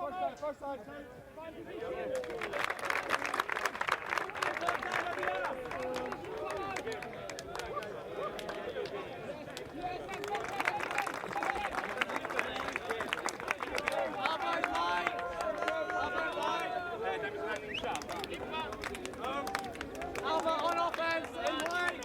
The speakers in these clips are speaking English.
First side. Alba on offense, in play!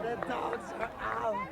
The dogs are out.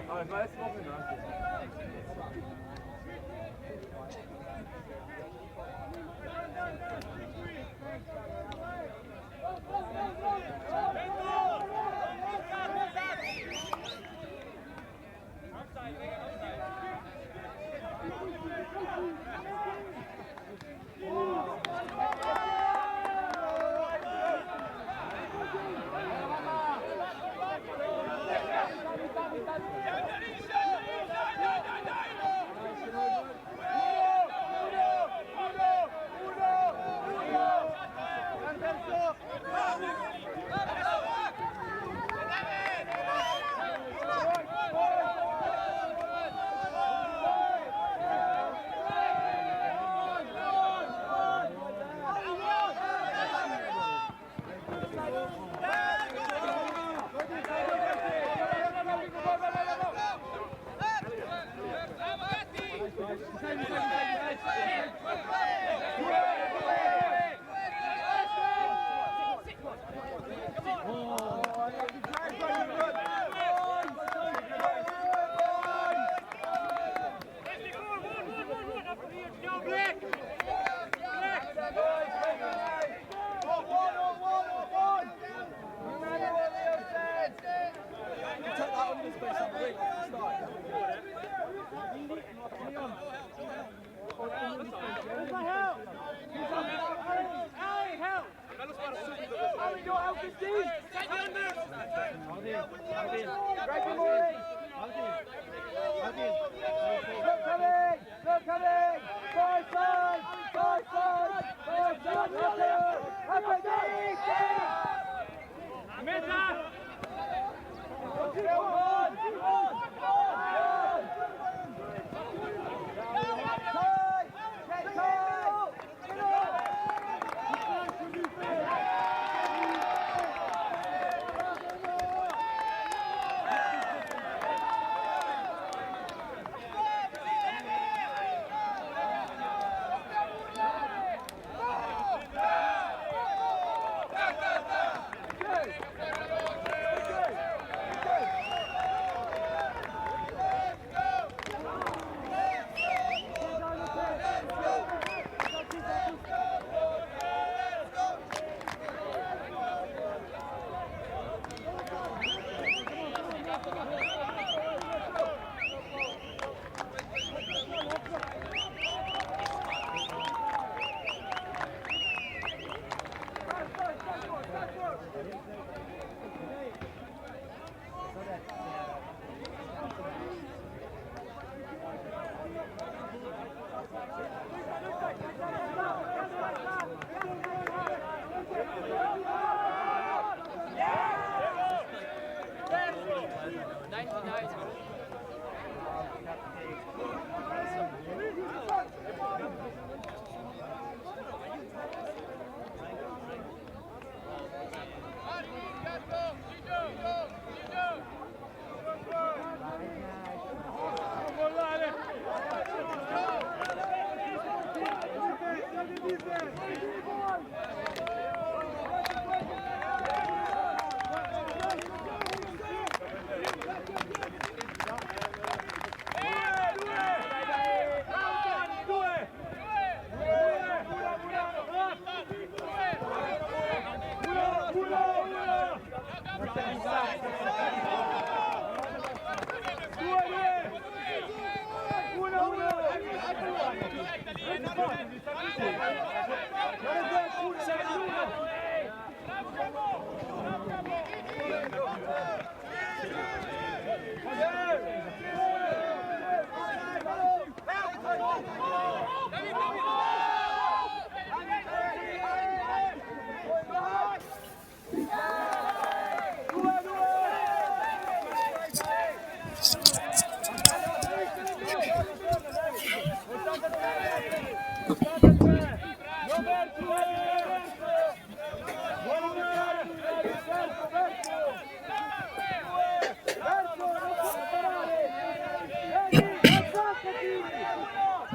Aber ich weiß noch nicht.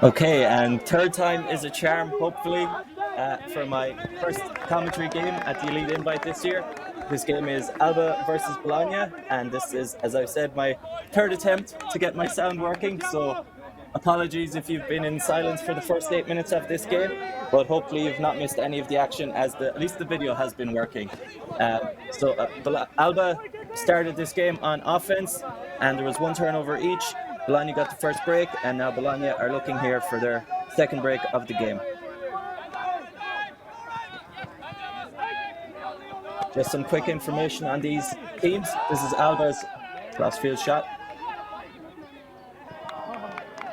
Okay, and third time is a charm, hopefully, for my first commentary game at the Elite Invite this year. This game is Alba versus Bologna, and this is, as I've said, my third attempt to get my sound working, so apologies if you've been in silence for the first 8 minutes of this game, but hopefully you've not missed any of the action, as at least the video has been working. Alba started this game on offense, and there was one turnover each. Bologna got the first break, and now Bologna are looking here for their second break of the game. Just some quick information on these teams. This is Alba's cross field shot.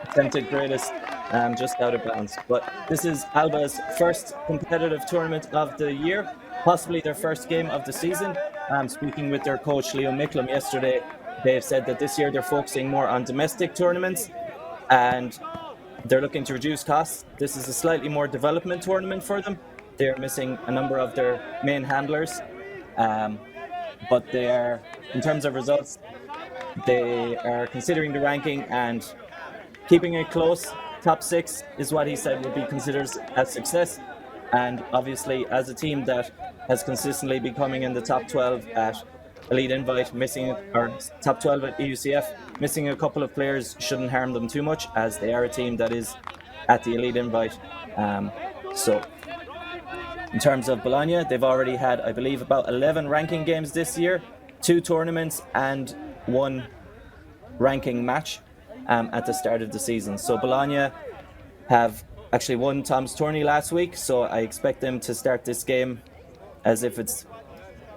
Attempted greatest, just out of bounds. But this is Alba's first competitive tournament of the year, possibly their first game of the season. Speaking with their coach, Leo Micklem, yesterday, they've said that this year they're focusing more on domestic tournaments and they're looking to reduce costs. This is a slightly more development tournament for them. They're missing a number of their main handlers, but they are, in terms of results, they are considering the ranking and keeping it close. Top 6 is what he said would be considered a success. And obviously, as a team that has consistently been coming in the top 12 at Elite Invite, or top 12 at EUCF, missing a couple of players shouldn't harm them too much, as they are a team that is at the Elite Invite. So in terms of Bologna, they've already had, I believe, about 11 ranking games this year, 2 tournaments and 1 ranking match at the start of the season. So Bologna have actually won Tom's tourney last week, so I expect them to start this game as if it's,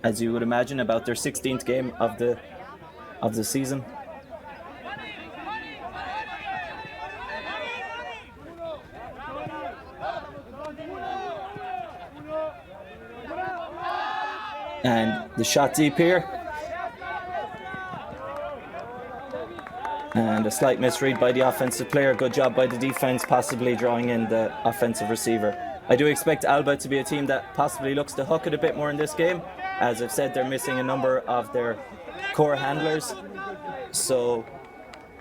as you would imagine, about their 16th game of the season. And the shot deep here. And a slight misread by the offensive player. Good job by the defense, possibly drawing in the offensive receiver. I do expect Alba to be a team that possibly looks to hook it a bit more in this game. As I've said, they're missing a number of their core handlers. So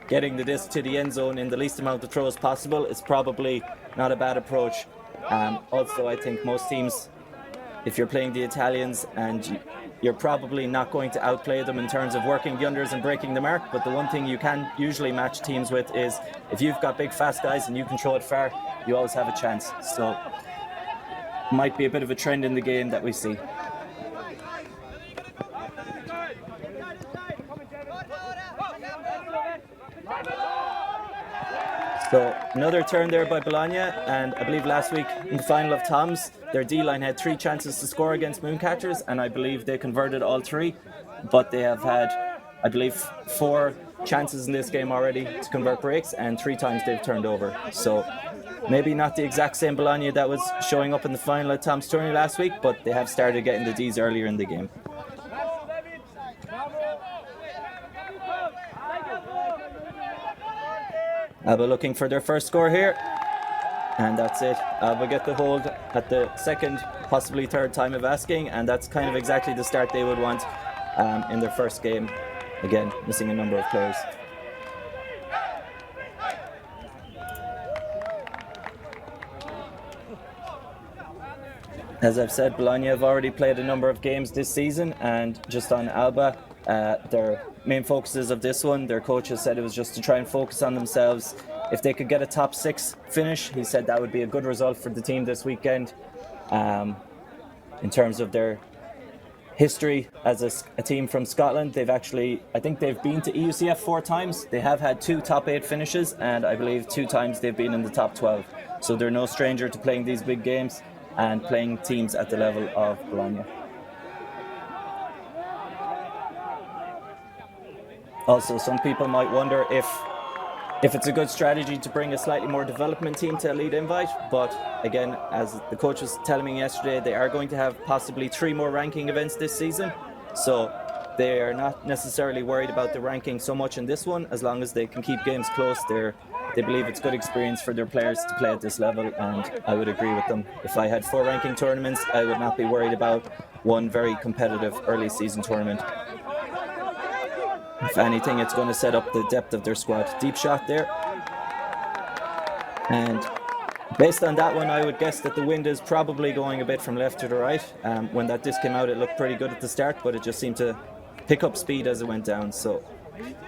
getting the disc to the end zone in the least amount of throws possible is probably not a bad approach. Also, I think most teams, if you're playing the Italians, and you're probably not going to outplay them in terms of working the unders and breaking the mark, but the one thing you can usually match teams with is if you've got big fast guys and you can throw it far, you always have a chance. So might be a bit of a trend in the game that we see. So another turn there by Bologna, and I believe last week in the final of Tom's, their D-line had 3 chances to score against Mooncatchers, and I believe they converted all 3, but they have had, I believe, 4 chances in this game already to convert breaks, and 3 times they've turned over. So maybe not the exact same Bologna that was showing up in the final at Tom's tourney last week, but they have started getting the Ds earlier in the game. Alba looking for their first score here, and that's it. Alba get the hold at the second, possibly third time of asking, and that's kind of exactly the start they would want in their first game. Again, missing a number of players. As I've said, Bologna have already played a number of games this season, and just on Alba, their main focuses of this one, their coach has said it was just to try and focus on themselves. If they could get a top 6 finish, he said that would be a good result for the team this weekend. In terms of their history as a team from Scotland. I think they've been to EUCF 4 times. They have had 2 top 8 finishes, and I believe 2 times they've been in the top 12. So they're no stranger to playing these big games and playing teams at the level of Bologna. Also, some people might wonder if it's a good strategy to bring a slightly more development team to Elite Invite, but again, as the coach was telling me yesterday, they are going to have possibly 3 more ranking events this season, so they are not necessarily worried about the ranking so much in this one. As long as they can keep games close, they believe it's good experience for their players to play at this level, and I would agree with them. If I had 4 ranking tournaments, I would not be worried about one very competitive early season tournament. If anything, it's going to set up the depth of their squad. Deep shot there. And based on that one, I would guess that the wind is probably going a bit from left to the right. When that disc came out, it looked pretty good at the start, but it just seemed to pick up speed as it went down. So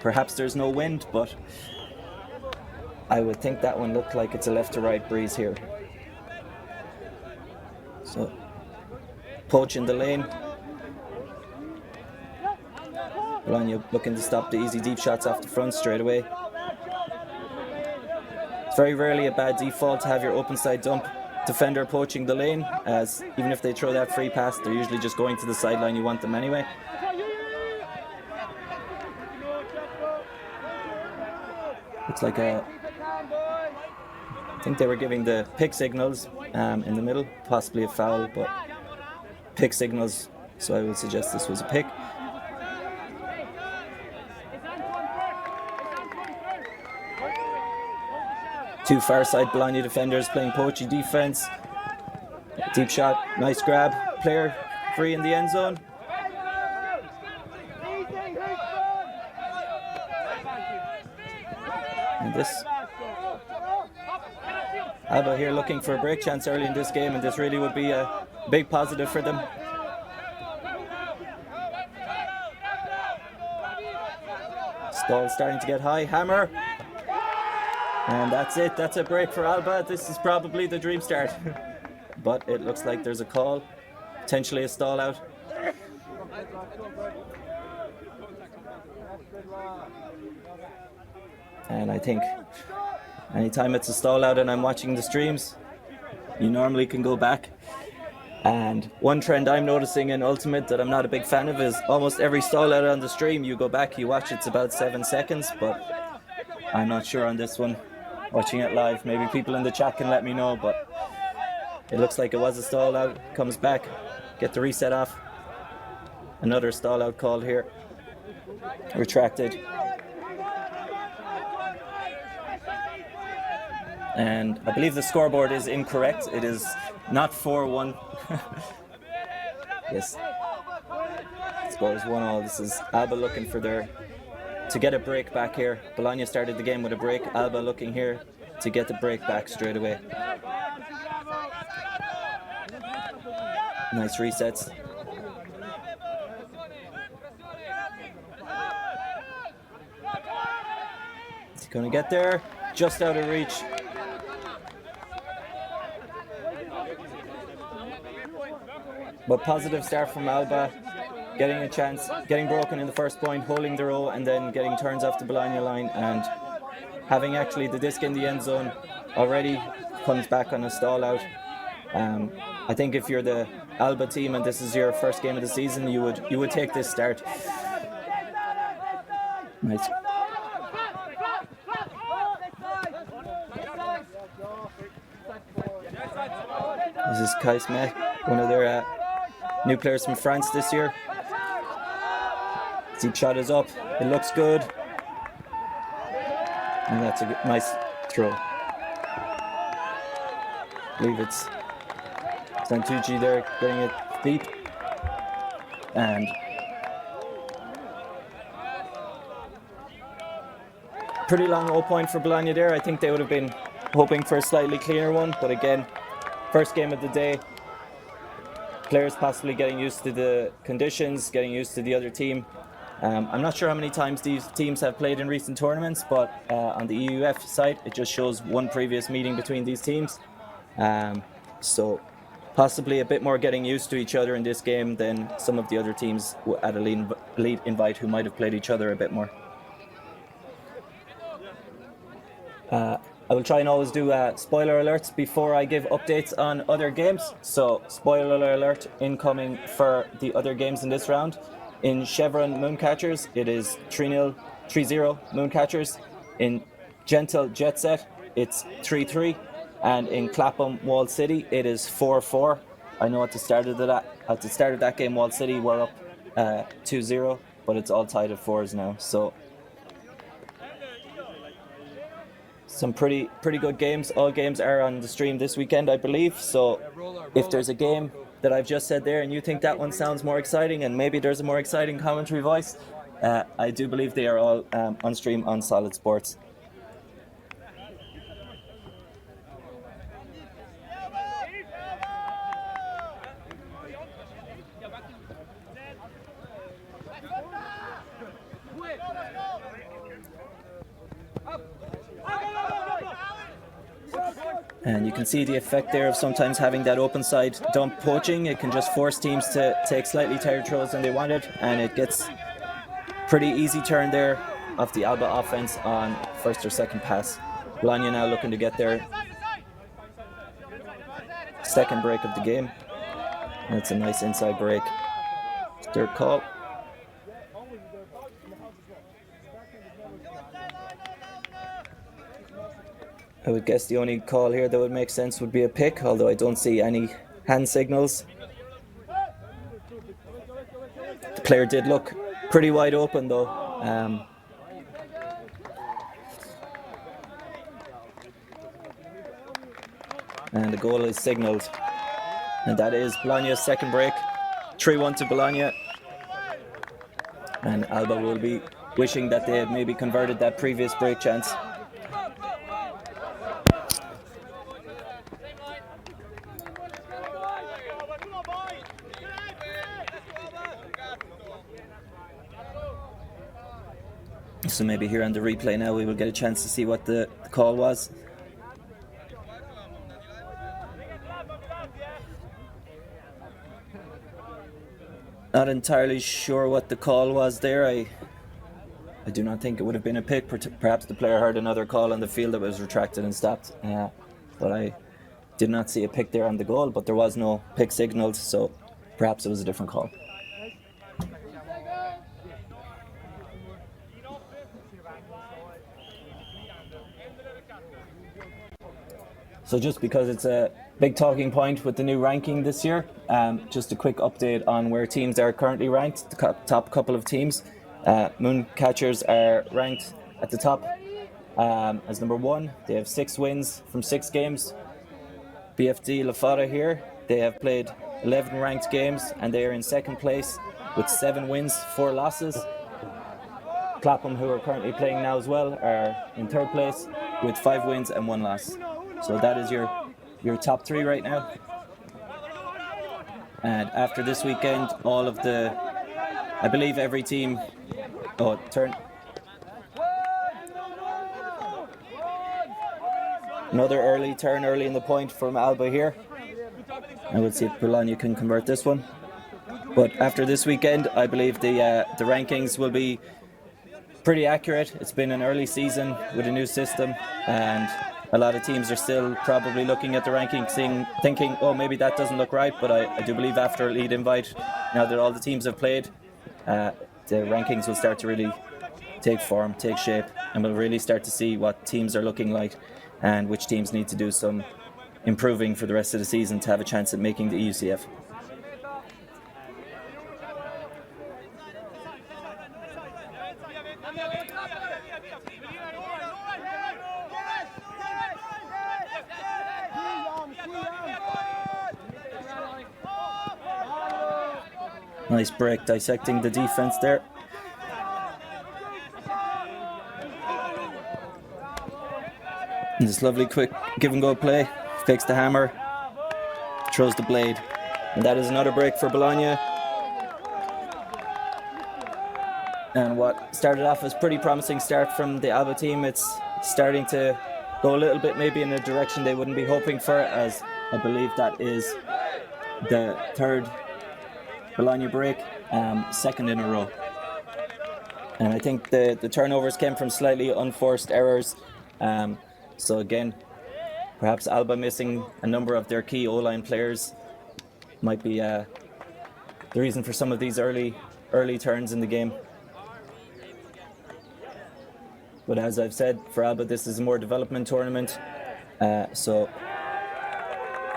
perhaps there's no wind, but I would think that one looked like it's a left to right breeze here. So poach in the lane. Bologna looking to stop the easy deep shots off the front straight away. It's very rarely a bad default to have your open side dump defender poaching the lane, as even if they throw that free pass, they're usually just going to the sideline. You want them anyway. Looks like I think they were giving the pick signals in the middle, possibly a foul, but pick signals, so I would suggest this was a pick. 2 far side Bologna defenders playing poachy defense. Deep shot, nice grab. Player free in the end zone. And this Alba here looking for a break chance early in this game, and this really would be a big positive for them. Stall starting to get high. Hammer. And that's it. That's a break for Alba. This is probably the dream start. But it looks like there's a call. Potentially a stall out. And I think anytime it's a stall out and I'm watching the streams, you normally can go back. And one trend I'm noticing in Ultimate that I'm not a big fan of is almost every stall out on the stream, you go back, you watch, it's about 7 seconds, but I'm not sure on this one. Watching it live, maybe people in the chat can let me know, but it looks like it was a stall out. Comes back, get the reset off. Another stall out called here. Retracted. And I believe the scoreboard is incorrect. It is not 4-1. Yes. Score is 1-1. This is Alba looking for to get a break back here. Bologna started the game with a break. Alba looking here to get the break back straight away. Nice resets. Is he going to get there? Just out of reach. But positive start from Alba. Getting a chance, getting broken in the first point, holding the row, and then getting turns off the Bologna line, and having actually the disc in the end zone already comes back on a stall out. I think if you're the Alba team and this is your first game of the season, you would take this start. Nice. This is Kai Smith, one of their new players from France this year. Deep shot is up. It looks good. And that's a nice throw. I believe it's Santucci there getting it deep. And pretty long 0 point for Bologna there. I think they would have been hoping for a slightly cleaner one. But again, first game of the day. Players possibly getting used to the conditions, getting used to the other team. I'm not sure how many times these teams have played in recent tournaments, but on the EUF site, it just shows one previous meeting between these teams. So possibly a bit more getting used to each other in this game than some of the other teams at elite invite who might have played each other a bit more. I will try and always do spoiler alerts before I give updates on other games. So spoiler alert incoming for the other games in this round. In Chevron Mooncatchers, it is 3-0 Mooncatchers. In Gentle Jet Set, it's 3-3. And in Clapham Walled City, it is 4-4. I know at the start of that game, Walled City were up 2-0, but it's all tied at 4s now. So some pretty good games. All games are on the stream this weekend, I believe. So if there's a game that I've just said there and you think that one sounds more exciting and maybe there's a more exciting commentary voice, I do believe they are all on stream on Solid Sports. And you can see the effect there of sometimes having that open side dump poaching. It can just force teams to take slightly tighter throws than they wanted, and it gets pretty easy turn there off the Alba offense on first or second pass. Bologna now looking to get their second break of the game. And it's a nice inside break. Third call. I would guess the only call here that would make sense would be a pick, although I don't see any hand signals. The player did look pretty wide open though. And the goal is signalled. And that is Bologna's second break. 3-1 to Bologna. And Alba will be wishing that they had maybe converted that previous break chance. So maybe here on the replay now we will get a chance to see what the call was. Not entirely sure what the call was there. I do not think it would have been a pick. Perhaps the player heard another call on the field that was retracted and stopped. But I did not see a pick there on the goal, but there was no pick signaled, so perhaps it was a different call. So just because it's a big talking point with the new ranking this year, just a quick update on where teams are currently ranked, the top couple of teams. Mooncatchers are ranked at the top as number 1. They have 6 wins from 6 games. BFD LaFotta here, they have played 11 ranked games and they are in second place with 7 wins, 4 losses. Clapham, who are currently playing now as well, are in third place with 5 wins and 1 loss. So that is your top 3 right now. And after this weekend, all of the, I believe every team, another early turn early in the point from Alba here. And we'll see if Bologna can convert this one. But after this weekend, I believe the rankings will be pretty accurate. It's been an early season with a new system, and a lot of teams are still probably looking at the rankings thinking, oh, maybe that doesn't look right, but I do believe after Elite Invite, now that all the teams have played, the rankings will start to really take form, take shape, and we'll really start to see what teams are looking like and which teams need to do some improving for the rest of the season to have a chance at making the EUCF. Nice break dissecting the defense there. And this lovely quick give and go play. Fakes the hammer, throws the blade. And that is another break for Bologna. And what started off as pretty promising start from the Alba team, it's starting to go a little bit maybe in a direction they wouldn't be hoping for, as I believe that is the third Bologna break, second in a row. And I think the turnovers came from slightly unforced errors. So again, perhaps Alba missing a number of their key O-line players might be the reason for some of these early turns in the game. But as I've said, for Alba, this is a more development tournament. So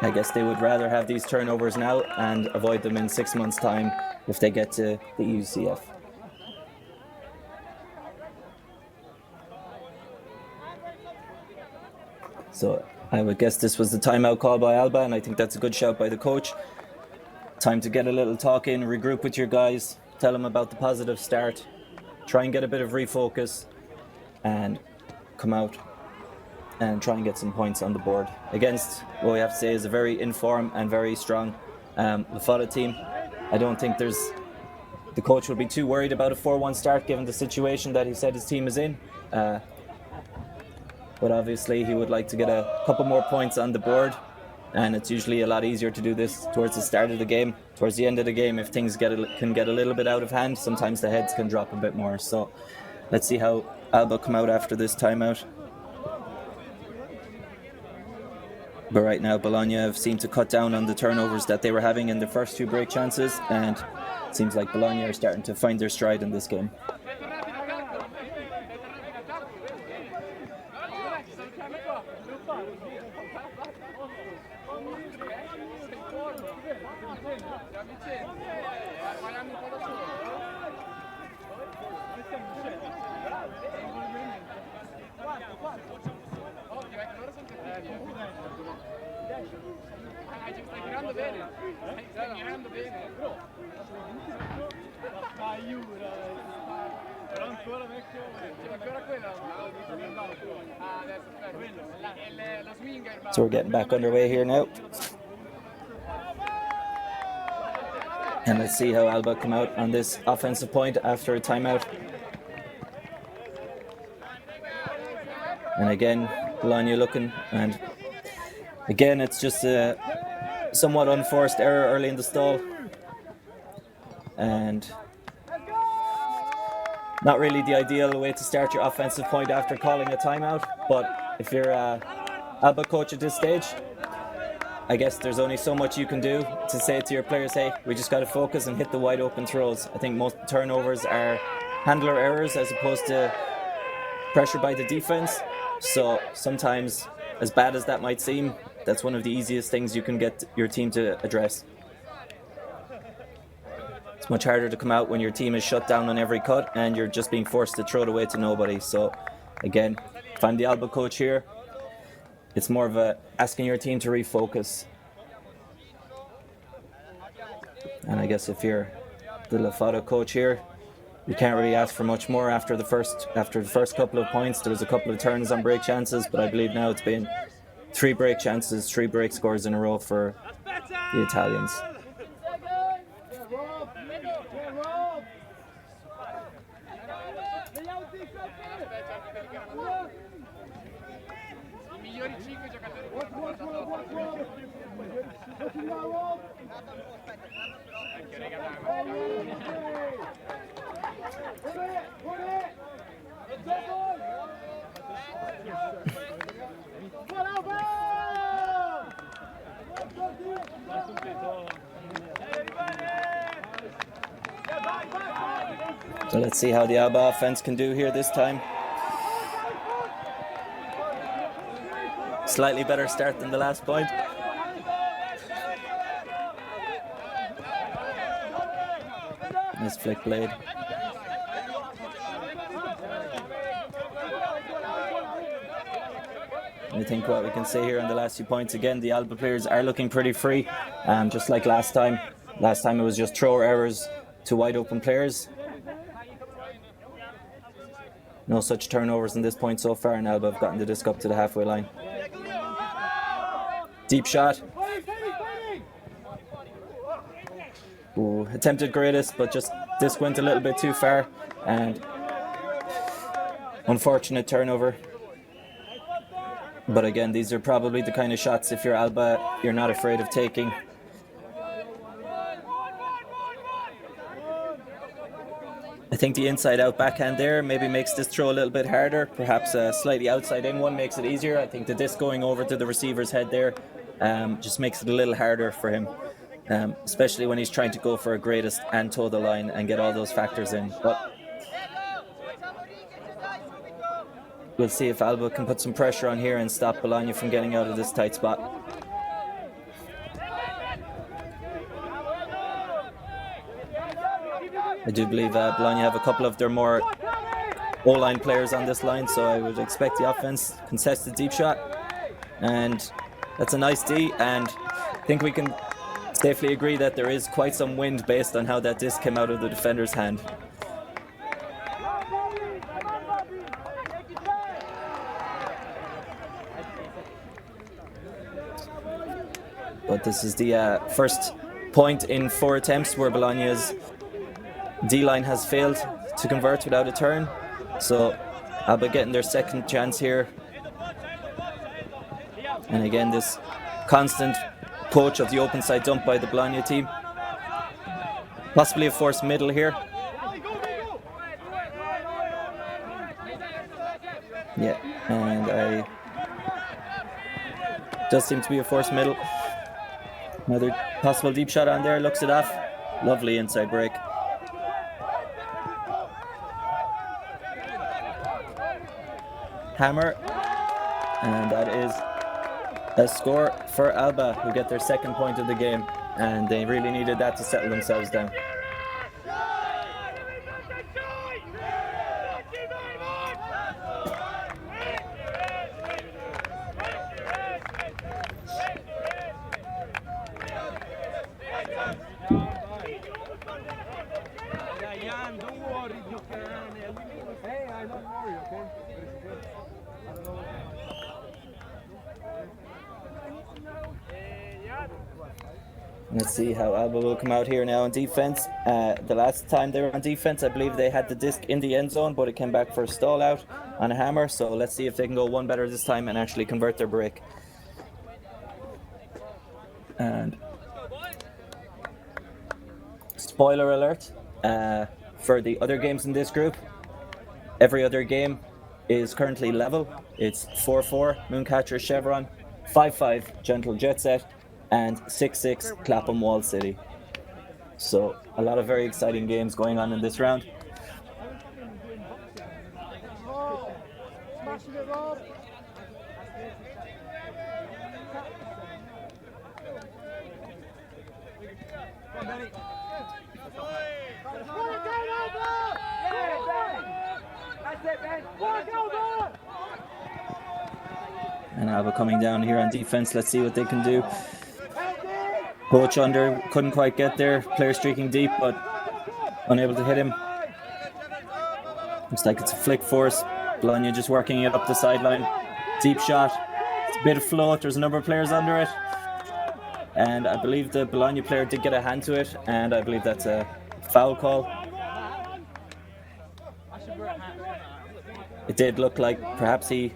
I guess they would rather have these turnovers now and avoid them in 6 months' time if they get to the EUCF. So I would guess this was the timeout call by Alba, and I think that's a good shout by the coach. Time to get a little talk in, regroup with your guys, tell them about the positive start, try and get a bit of refocus, and come out and try and get some points on the board against what we have to say is a very informed and very strong LaFotta team. I don't think the coach will be too worried about a 4-1 start given the situation that he said his team is in. But obviously he would like to get a couple more points on the board, and it's usually a lot easier to do this towards the start of the game. Towards the end of the game, if things can get a little bit out of hand, sometimes the heads can drop a bit more. So let's see how Alba come out after this timeout. But right now, Bologna have seemed to cut down on the turnovers that they were having in their first 2 break chances, and it seems like Bologna are starting to find their stride in this game. So we're getting back underway here now. And let's see how Alba come out on this offensive point after a timeout. And again, Bologna looking, and again it's just a somewhat unforced error early in the stall. And not really the ideal way to start your offensive point after calling a timeout, but if you're Alba coach at this stage, I guess there's only so much you can do to say to your players, hey, we just got to focus and hit the wide open throws. I think most turnovers are handler errors as opposed to pressure by the defense. So sometimes, as bad as that might seem, that's one of the easiest things you can get your team to address. It's much harder to come out when your team is shut down on every cut and you're just being forced to throw it away to nobody. So again, if I'm the Alba coach here, it's more of a asking your team to refocus. And I guess if you're the LaFotta coach here, you can't really ask for much more after the first couple of points. There was a couple of turns on break chances, but I believe now it's been 3 break chances, 3 break scores in a row for the Italians. So let's see how the Alba offense can do here this time. Slightly better start than the last point. Nice flick blade. And I think what we can say here on the last few points, again, the Alba players are looking pretty free, just like last time. Last time it was just throw errors to wide open players. No such turnovers in this point so far, and Alba have gotten the disc up to the halfway line. Deep shot. Ooh, attempted greatest, but just disc went a little bit too far, and unfortunate turnover. But again, these are probably the kind of shots, if you're Alba, you're not afraid of taking. I think the inside-out backhand there maybe makes this throw a little bit harder. Perhaps a slightly outside-in one makes it easier. I think the disc going over to the receiver's head there just makes it a little harder for him, especially when he's trying to go for a greatest and toe the line and get all those factors in. But we'll see if Alba can put some pressure on here and stop Bologna from getting out of this tight spot. I do believe Bologna have a couple of their more O-line players on this line, so I would expect the offense contested deep shot. And that's a nice D, and I think we can safely agree that there is quite some wind based on how that disc came out of the defender's hand. But this is the first point in 4 attempts where Bologna's D-line has failed to convert without a turn. So Alba getting their second chance here. And again, this constant poach of the open side dump by the Bologna team. Possibly a forced middle here. Yeah, and does seem to be a forced middle. Another possible deep shot on there, looks it off. Lovely inside break. Hammer, and that is a score for Alba, who get their second point of the game, and they really needed that to settle themselves down. Let's see how Alba will come out here now on defense. The last time they were on defense, I believe they had the disc in the end zone, but it came back for a stall out on a hammer. So let's see if they can go one better this time and actually convert their break. And spoiler alert, for the other games in this group, every other game is currently level. It's 4-4 Mooncatcher Chevron, 5-5 Gentle Jet Set, and 6-6 Clapham Wall City. So a lot of very exciting games going on in this round. And Alba coming down here on defense. Let's see what they can do. Poach under, couldn't quite get there. Player streaking deep, but unable to hit him. Looks like it's a flick force. Bologna just working it up the sideline. Deep shot. It's a bit of float. There's a number of players under it. And I believe the Bologna player did get a hand to it, and I believe that's a foul call. It did look like perhaps he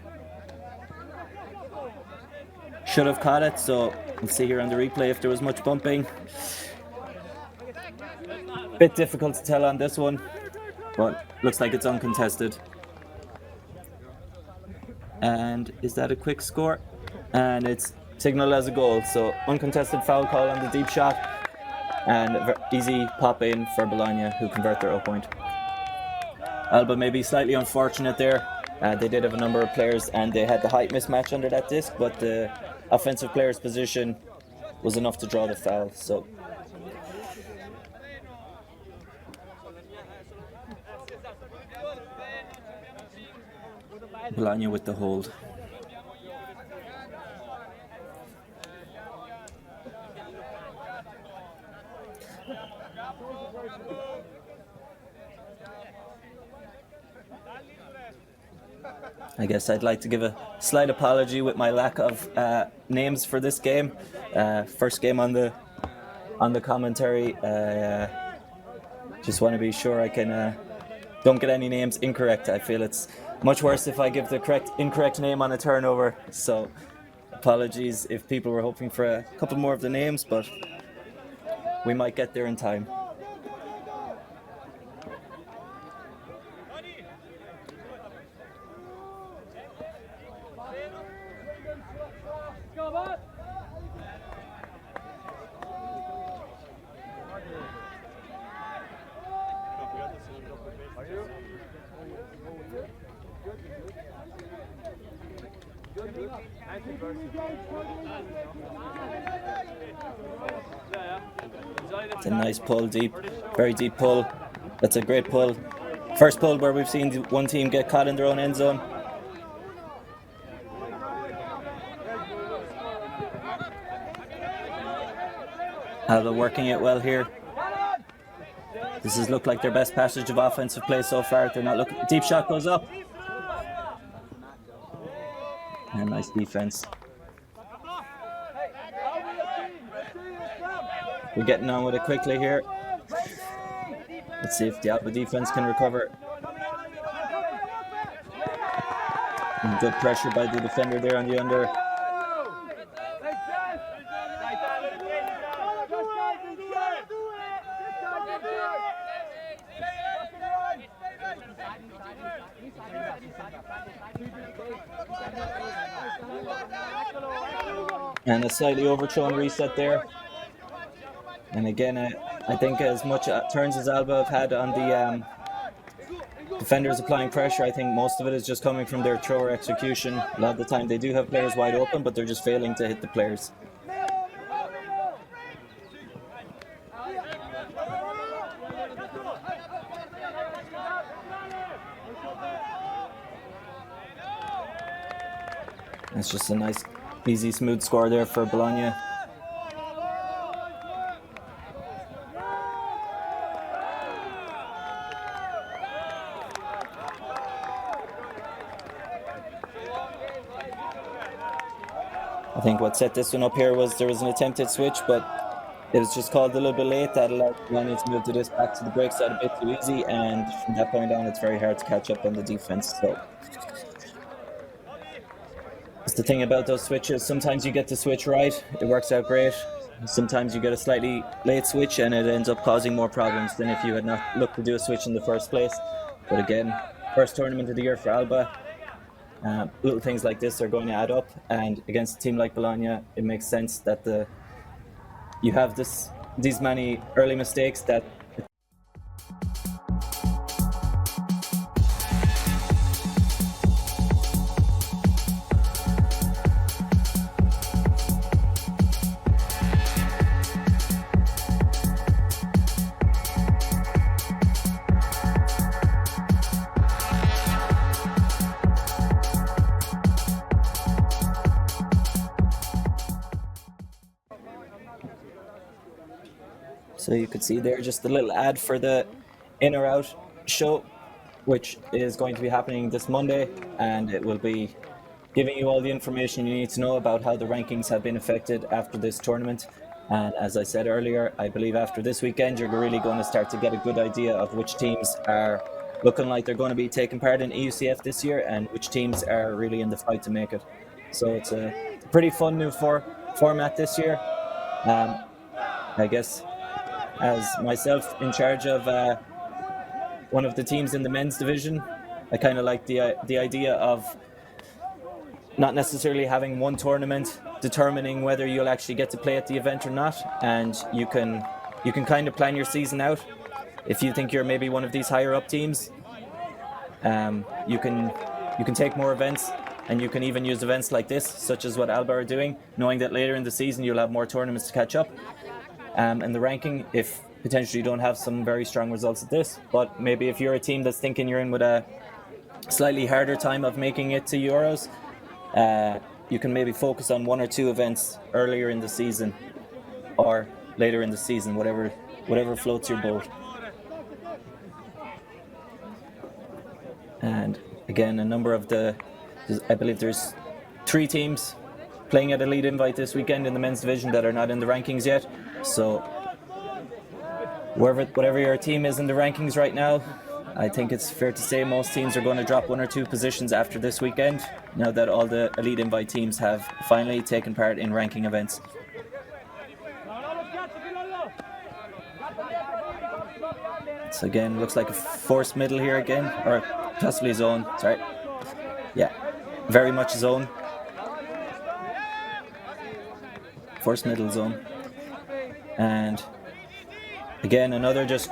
should have caught it, so we'll see here on the replay if there was much bumping. Bit difficult to tell on this one, but looks like it's uncontested. And is that a quick score? And it's signaled as a goal, so uncontested foul call on the deep shot, and easy pop in for Bologna, who convert their 0 point. Alba may be slightly unfortunate there. They did have a number of players and they had the height mismatch under that disc, but the offensive player's position was enough to draw the foul. So Bologna with the hold. I guess I'd like to give a slight apology with my lack of names for this game. First game on the commentary. Just want to be sure I can don't get any names incorrect. I feel it's much worse if I give the incorrect name on a turnover. So apologies if people were hoping for a couple more of the names, but we might get there in time. It's a nice pull, deep, very deep pull. That's a great pull. First pull where we've seen one team get caught in their own end zone. Alba working it well here. This has looked like their best passage of offensive play so far. They're not looking. Deep shot goes up. And nice defense. We're getting on with it quickly here. Let's see if the Alba defense can recover. And good pressure by the defender there on the under. And a slightly overthrown reset there. And again, I think as much turns as Alba have had on the defenders applying pressure, I think most of it is just coming from their thrower execution. A lot of the time they do have players wide open, but they're just failing to hit the players. It's just a nice, easy, smooth score there for Bologna. I think what set this one up here was there was an attempted switch, but it was just called a little bit late. That allowed Bologna to move to this back to the break side a bit too easy, and from that point on, it's very hard to catch up on the defense. So that's the thing about those switches. Sometimes you get the switch right, it works out great. Sometimes you get a slightly late switch and it ends up causing more problems than if you had not looked to do a switch in the first place. But again, first tournament of the year for Alba. Little things like this are going to add up, and against a team like Bologna, it makes sense that you have these many early mistakes that. So you could see there just a little ad for the In or Out show, which is going to be happening this Monday, and it will be giving you all the information you need to know about how the rankings have been affected after this tournament. And as I said earlier, I believe after this weekend, you're really going to start to get a good idea of which teams are looking like they're going to be taking part in EUCS this year and which teams are really in the fight to make it. So it's a pretty fun new format this year. I guess as myself in charge of one of the teams in the men's division, I kind of like the idea of not necessarily having one tournament determining whether you'll actually get to play at the event or not, and you can kind of plan your season out. If you think you're maybe one of these higher up teams, you can take more events, and you can even use events like this, such as what Alba are doing, knowing that later in the season you'll have more tournaments to catch up. And the ranking, if potentially you don't have some very strong results at this, but maybe if you're a team that's thinking you're in with a slightly harder time of making it to Euros, you can maybe focus on one or two events earlier in the season or later in the season, whatever floats your boat. And again, a number of I believe there's 3 teams playing at Elite Invite this weekend in the men's division that are not in the rankings yet. So whatever your team is in the rankings right now, I think it's fair to say most teams are going to drop 1 or 2 positions after this weekend, now that all the Elite Invite teams have finally taken part in ranking events. So again, looks like a forced middle here again, or possibly zone, sorry. Yeah, very much zone. Forced middle zone. And again, another just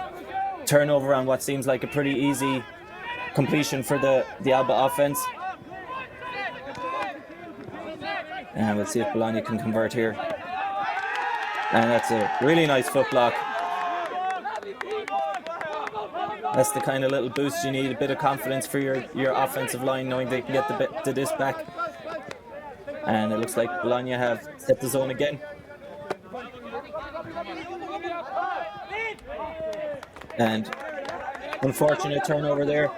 turnover on what seems like a pretty easy completion for the Alba offense. And we'll see if Bologna can convert here. And that's a really nice foot block. That's the kind of little boost you need, a bit of confidence for your offensive line, knowing they can get the disc back. And it looks like Bologna have set the zone again. And unfortunate turnover there.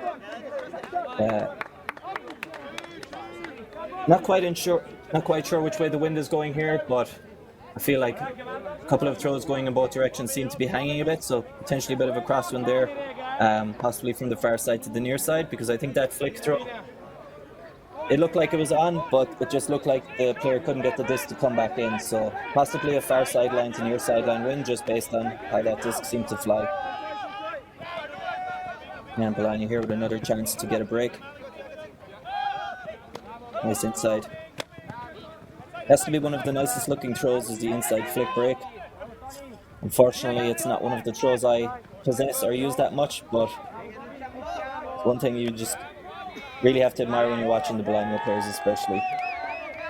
Not quite sure which way the wind is going here, but I feel like a couple of throws going in both directions seem to be hanging a bit, so potentially a bit of a crosswind there, possibly from the far side to the near side, because I think that flick throw, it looked like it was on, but it just looked like the player couldn't get the disc to come back in, so possibly a far sideline to near sideline win, just based on how that disc seemed to fly. And Bologna here with another chance to get a break. Nice inside. Has to be one of the nicest looking throws, is the inside flick break. Unfortunately, it's not one of the throws I possess or use that much, but it's one thing you just really have to admire when you're watching the Bologna players especially.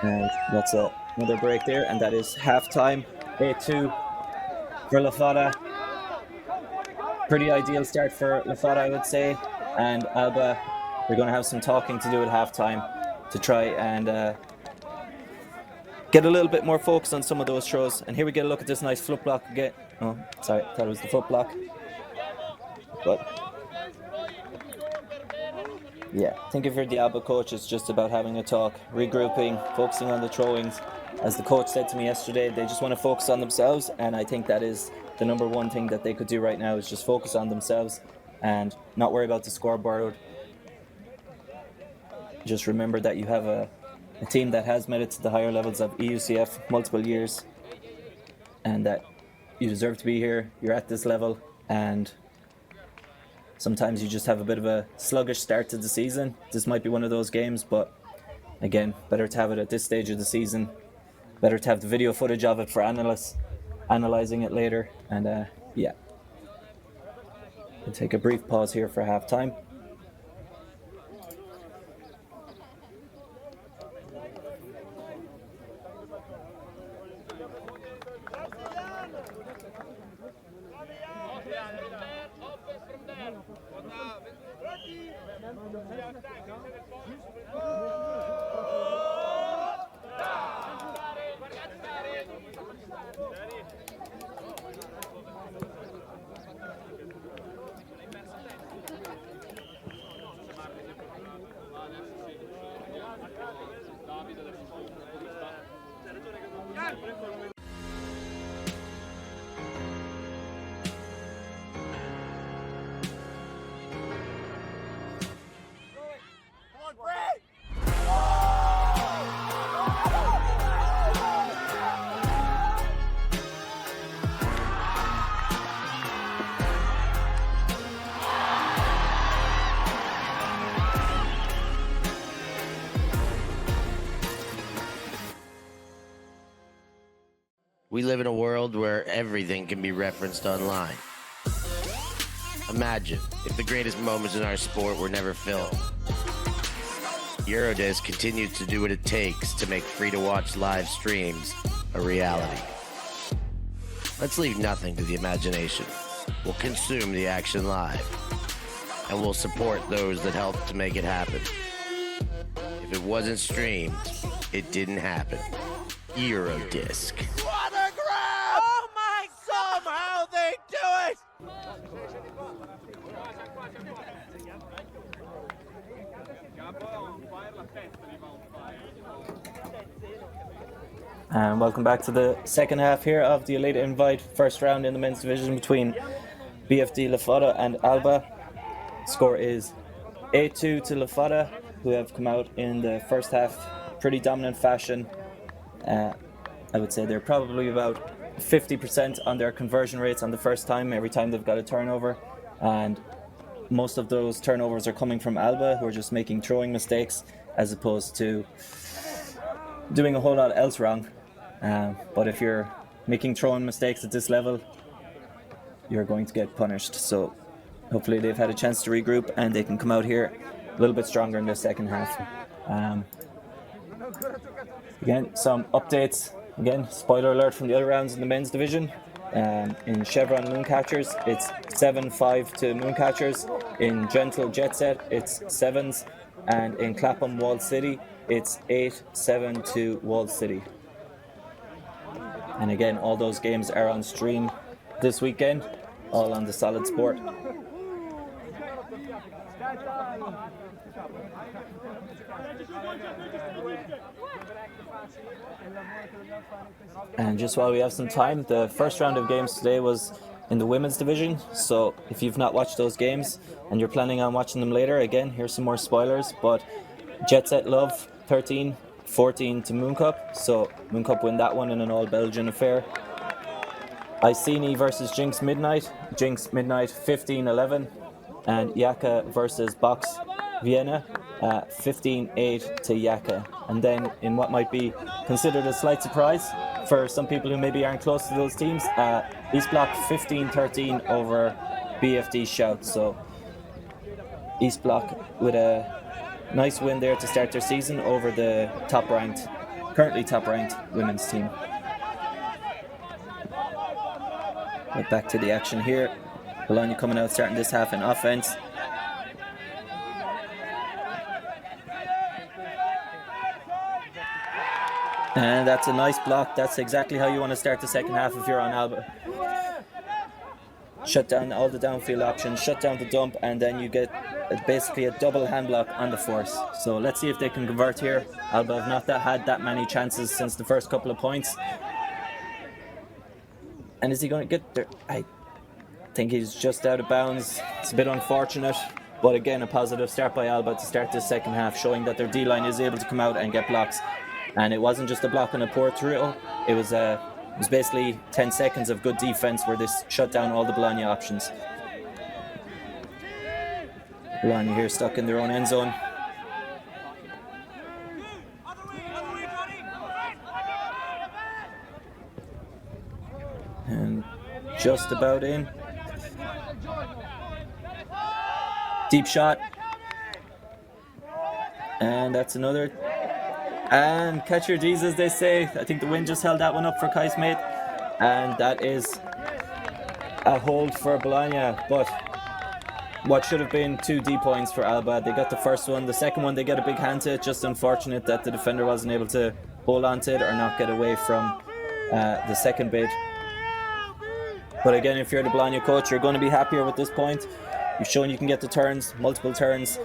And that's another break there, and that is half-time, 8-2 for LaFotta. Pretty ideal start for LaFotta, I would say, and Alba, they're going to have some talking to do at half-time to try and get a little bit more focus on some of those throws. And here we get a look at this nice foot block again. Oh, sorry, thought it was the foot block. But yeah, I think if you're the Alba coach, it's just about having a talk, regrouping, focusing on the throwings. As the coach said to me yesterday, they just want to focus on themselves, and I think that is the number one thing that they could do right now, is just focus on themselves and not worry about the scoreboard. Just remember that you have a team that has made it to the higher levels of EUCF multiple years, and that you deserve to be here. You're at this level, and sometimes you just have a bit of a sluggish start to the season. This might be one of those games, but again, better to have it at this stage of the season. Better to have the video footage of it for analyzing it later. And yeah, we'll take a brief pause here for halftime. We live in a world where everything can be referenced online. Imagine if the greatest moments in our sport were never filmed. Eurodisc continues to do what it takes to make free-to-watch live streams a reality. Let's leave nothing to the imagination. We'll consume the action live, and we'll support those that help to make it happen. If it wasn't streamed, it didn't happen. Eurodisc. What a grab! Oh my! Somehow they do it! And welcome back to the second half here of the Elite Invite first round in the men's division between BFD LaFotta and Alba. Score is 8-2 to LaFotta, who have come out in the first half pretty dominant fashion. I would say they're probably about 50% on their conversion rates on the first time, every time they've got a turnover. And most of those turnovers are coming from Alba, who are just making throwing mistakes as opposed to doing a whole lot else wrong. But if you're making throwing mistakes at this level, you're going to get punished. So hopefully they've had a chance to regroup and they can come out here a little bit stronger in the second half. Again, some updates. Again, spoiler alert from the other rounds in the men's division. In Chevron Mooncatchers, it's 7-5 to Mooncatchers. In Gentle Jet Set, it's 7s. And in Clapham Walled City, it's 8-7 to Walled City. And again, all those games are on stream this weekend, all on the Solid Sport. And just while we have some time, the first round of games today was in the women's division. So if you've not watched those games and you're planning on watching them later, again, here's some more spoilers. But Jet Set Love 13-14 to Mooncup. So Mooncup win that one in an all-Belgian affair. Iceni versus Jinx Midnight. Jinx Midnight 15-11. And Yaka versus Box Vienna 15-8 to Yaka. And then in what might be considered a slight surprise for some people who maybe aren't close to those teams, East Block 15-13 over BFD Shout. So East Block with a nice win there to start their season over the currently top-ranked women's team. Right back to the action here. Bologna coming out, starting this half in offense. And that's a nice block. That's exactly how you want to start the second half if you're on Alba. Shut down all the downfield options, shut down the dump, and then you get basically a double hand block on the force. So let's see if they can convert here. Alba have not had that many chances since the first couple of points. And is he going to get there? I think he's just out of bounds. It's a bit unfortunate, but again, a positive start by Alba to start this second half, showing that their D-line is able to come out and get blocks. And it wasn't just a block on a poor throw. It was basically 10 seconds of good defense where this shut down all the Bologna options. Bologna here stuck in their own end zone. And just about in. Deep shot. And that's another. And catch your D's, as they say. I think the wind just held that one up for Kai's mate. And that is a hold for Bologna. But what should have been 2 D points for Alba. They got the first one. The second one, they get a big hand to it. Just unfortunate that the defender wasn't able to hold on to it or not get away from the second bid. But again, if you're the Bologna coach, you're going to be happier with this point. You've shown you can get the turns, multiple turns.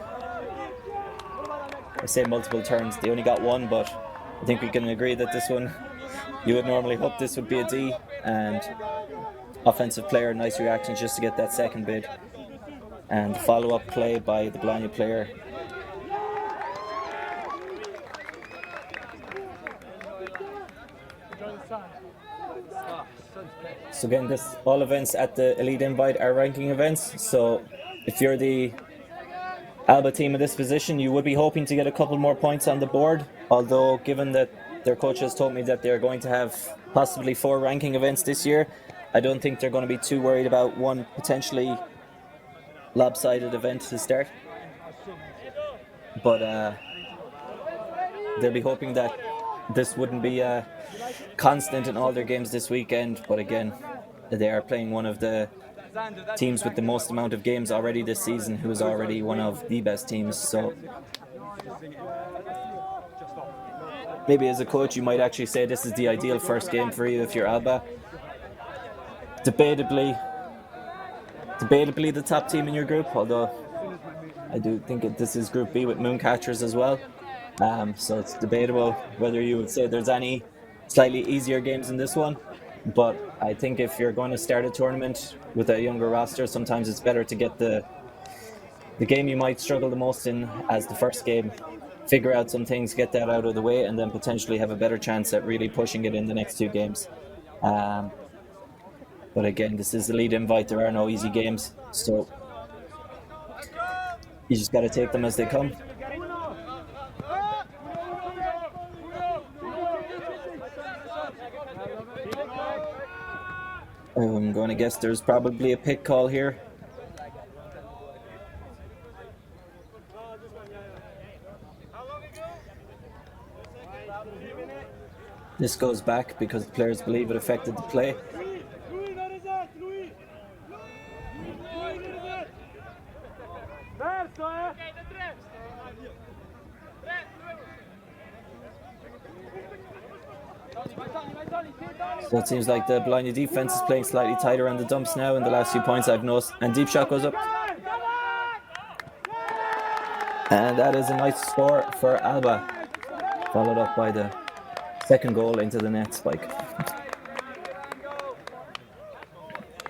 I say multiple turns, they only got one, but I think we can agree that this one, you would normally hope this would be a D. And offensive player, nice reaction just to get that second bid. And the follow-up play by the Bologna player. So again, all events at the Elite Invite are ranking events. So if you're the Alba team in this position, you would be hoping to get a couple more points on the board. Although, given that their coach has told me that they're going to have possibly 4 ranking events this year, I don't think they're going to be too worried about one potentially lopsided event to start. But they'll be hoping that this wouldn't be constant in all their games this weekend. But again, they are playing one of the teams with the most amount of games already this season, who is already one of the best teams. So maybe as a coach you might actually say this is the ideal first game for you if you're Alba. Debatably the top team in your group, although I do think this is Group B with Mooncatchers as well. So it's debatable whether you would say there's any slightly easier games in this one. But I think if you're going to start a tournament with a younger roster, sometimes it's better to get the game you might struggle the most in as the first game, figure out some things, get that out of the way, and then potentially have a better chance at really pushing it in the next 2 games. But again, this is the Elite Invite. There are no easy games, so you just got to take them as they come. I'm going to guess there's probably a pick call here. This goes back because the players believe it affected the play. So it seems like the Bologna defense is playing slightly tighter on the dumps now in the last few points I've noticed. And deep shot goes up. And that is a nice score for Alba. Followed up by the second goal into the net spike.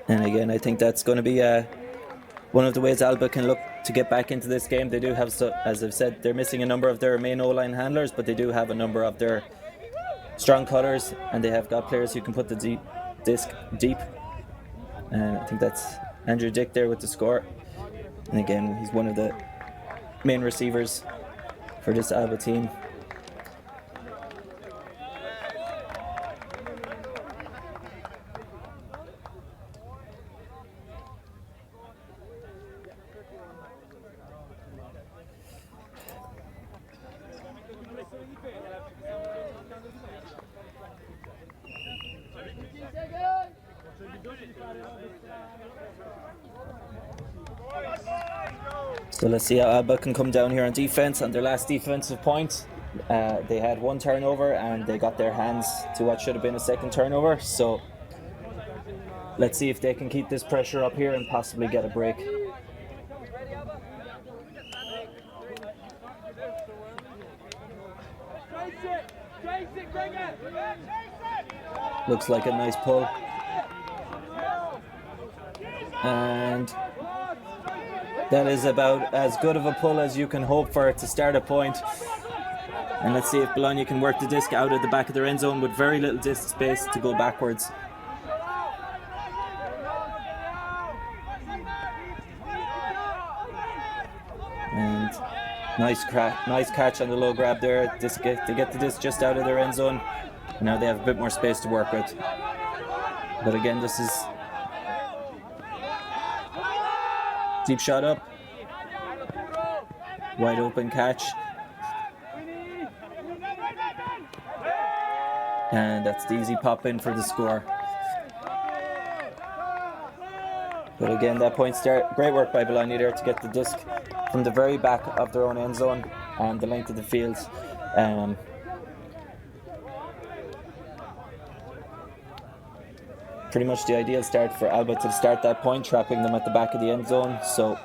And again, I think that's going to be one of the ways Alba can look to get back into this game. They do have, as I've said, they're missing a number of their main O-line handlers, but they do have a number of their strong cutters, and they have got players who can put the disc deep. And I think that's Andrew Dick there with the score. And again, he's one of the main receivers for this Alba team. So let's see how Alba can come down here on defense. On their last defensive point, they had one turnover and they got their hands to what should have been a second turnover. So let's see if they can keep this pressure up here and possibly get a break. Looks like a nice pull. And that is about as good of a pull as you can hope for to start a point. And let's see if Bologna can work the disc out of the back of their end zone with very little disc space to go backwards. And nice catch on the low grab there. They get the disc just out of their end zone. Now they have a bit more space to work with. But again, this is deep shot up. Wide open catch. And that's the easy pop in for the score. But again, that point start, great work by Bologna there to get the disc from the very back of their own end zone and the length of the field. Pretty much the ideal start for Alba to start that point, trapping them at the back of the end zone. So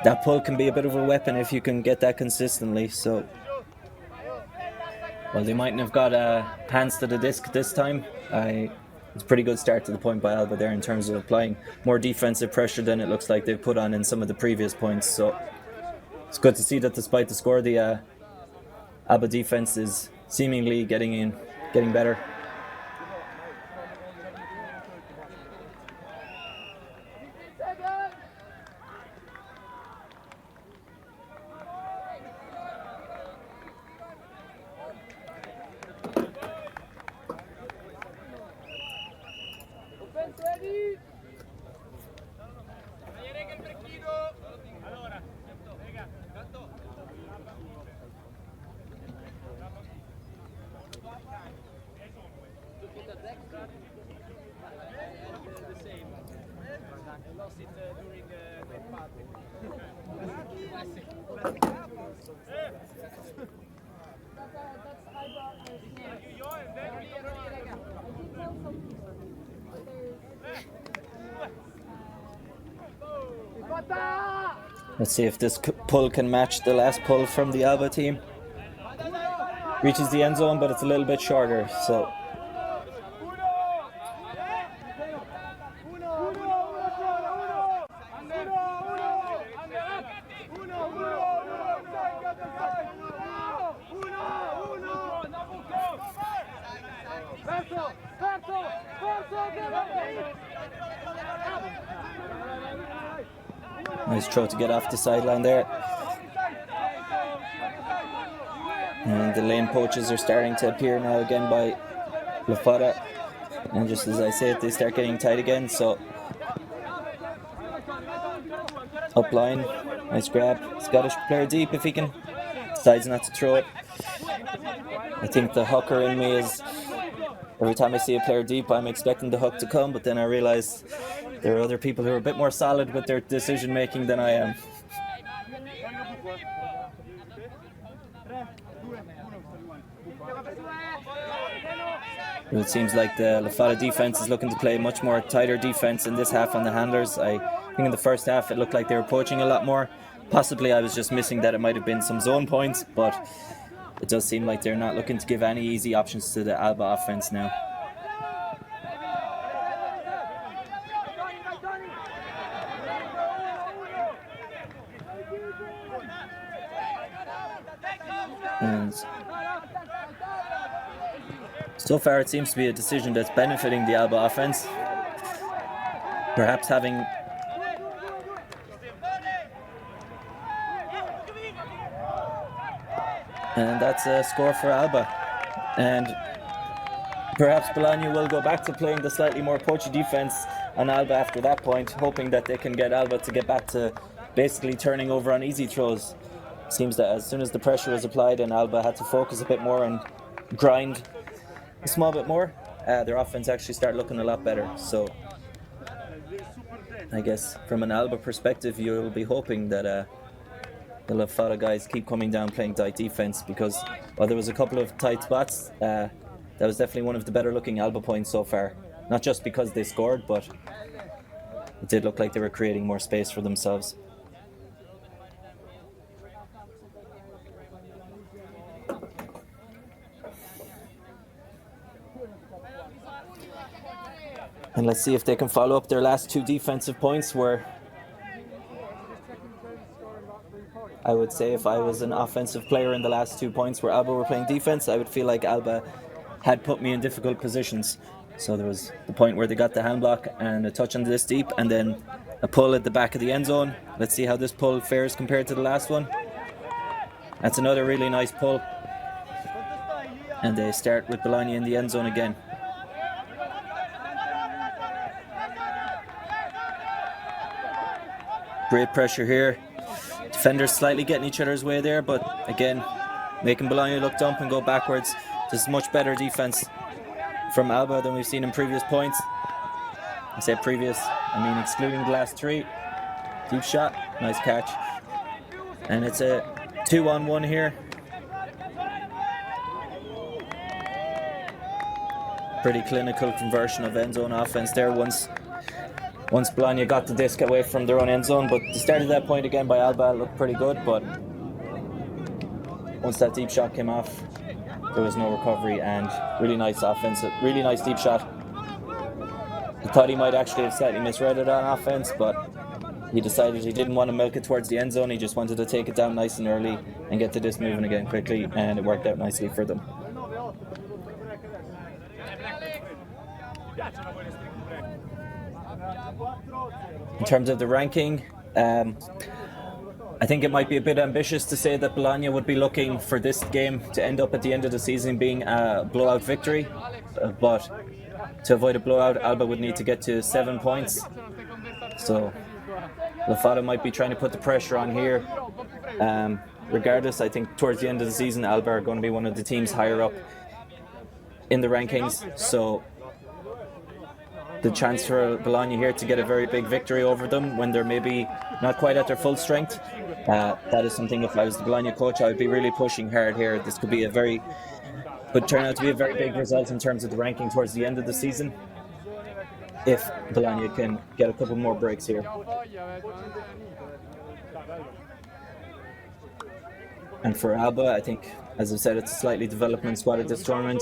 that pull can be a bit of a weapon if you can get that consistently. So, well, they mightn't have got hands to the disc this time. It's a pretty good start to the point by Alba there in terms of applying more defensive pressure than it looks like they've put on in some of the previous points. So it's good to see that despite the score, the Alba defense is seemingly getting better. Let's see if this pull can match the last pull from the Alba team. Reaches the end zone, but it's a little bit shorter, so. Nice throw to get off the sideline there. And the lane poaches are starting to appear now again by LaFotta. And just as I say it, they start getting tight again. So up line, nice grab. Scottish player deep if he can. Decides not to throw it. I think the hooker in me is, every time I see a player deep, I'm expecting the hook to come, but then I realize there are other people who are a bit more solid with their decision making than I am. It seems like the LaFotta defense is looking to play much more tighter defense in this half on the handlers. I think in the first half it looked like they were poaching a lot more. Possibly I was just missing that it might have been some zone points, but it does seem like they're not looking to give any easy options to the Alba offense now. And so far, it seems to be a decision that's benefiting the Alba offense. Perhaps having and that's a score for Alba. And perhaps Bologna will go back to playing the slightly more poachy defense on Alba after that point, hoping that they can get Alba to get back to basically turning over on easy throws. Seems that as soon as the pressure was applied and Alba had to focus a bit more and grind a small bit more, their offense actually started looking a lot better. So I guess from an Alba perspective, you'll be hoping that the LaFotta guys keep coming down playing tight defense, because while there was a couple of tight spots, that was definitely one of the better looking Alba points so far. Not just because they scored, but it did look like they were creating more space for themselves. And let's see if they can follow up their last two defensive points, where I would say if I was an offensive player in the last 2 points where Alba were playing defense, I would feel like Alba had put me in difficult positions. So there was the point where they got the hand block and a touch on this deep, and then a pull at the back of the end zone. Let's see how this pull fares compared to the last one. That's another really nice pull. And they start with Bologna in the end zone again. Great pressure here. Defenders slightly getting each other's way there, but again, making Bologna look dump and go backwards. This is much better defense from Alba than we've seen in previous points. I say previous, I mean excluding the last 3. Deep shot, nice catch. And it's a 2-on-1 here. Pretty clinical conversion of end zone offense there once Bologna got the disc away from their own end zone. But the start of that point again by Alba looked pretty good, but once that deep shot came off, there was no recovery, and really nice offense, really nice deep shot. I thought he might actually have slightly misread it on offense, but he decided he didn't want to milk it towards the end zone. He just wanted to take it down nice and early and get the disc moving again quickly, and it worked out nicely for them. In terms of the ranking, I think it might be a bit ambitious to say that Bologna would be looking for this game to end up at the end of the season being a blowout victory, but to avoid a blowout, Alba would need to get to 7 points. So LaFotta might be trying to put the pressure on here. Regardless, I think towards the end of the season, Alba are going to be one of the teams higher up in the rankings. So the chance for Bologna here to get a very big victory over them when they're maybe not quite at their full strength, that is something, if I was the Bologna coach, I would be really pushing hard here. This could turn out to be a very big result in terms of the ranking towards the end of the season, if Bologna can get a couple more breaks here. And for Alba, I think, as I said, it's a slightly development squad at this tournament.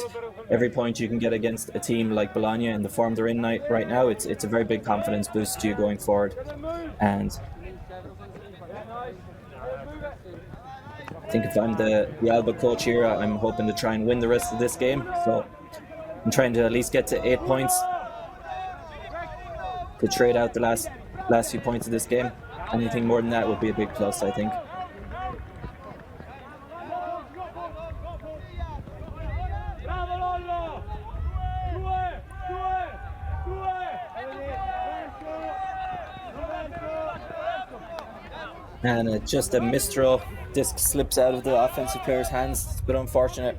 Every point you can get against a team like Bologna in the form they're in right now, it's a very big confidence boost to you going forward. And I think if I'm the Alba coach here, I'm hoping to try and win the rest of this game. So I'm trying to at least get to 8 points to trade out the last few points of this game. Anything more than that would be a big plus, I think. And just a misthrow. Disc slips out of the offensive player's hands. It's a bit unfortunate.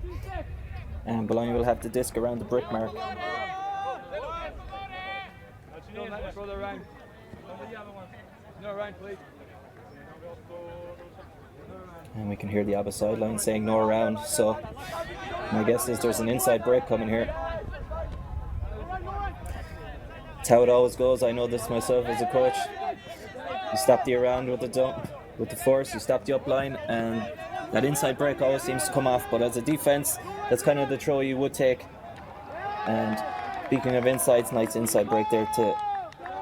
And Bologna will have the disc around the brick mark. And we can hear the Alba sideline saying no around, so my guess is there's an inside break coming here. It's how it always goes. I know this myself as a coach. You stop the around with the dump, with the force, you stop the up line, and that inside break always seems to come off. But as a defense, that's kind of the throw you would take. And speaking of insides, nice inside break there to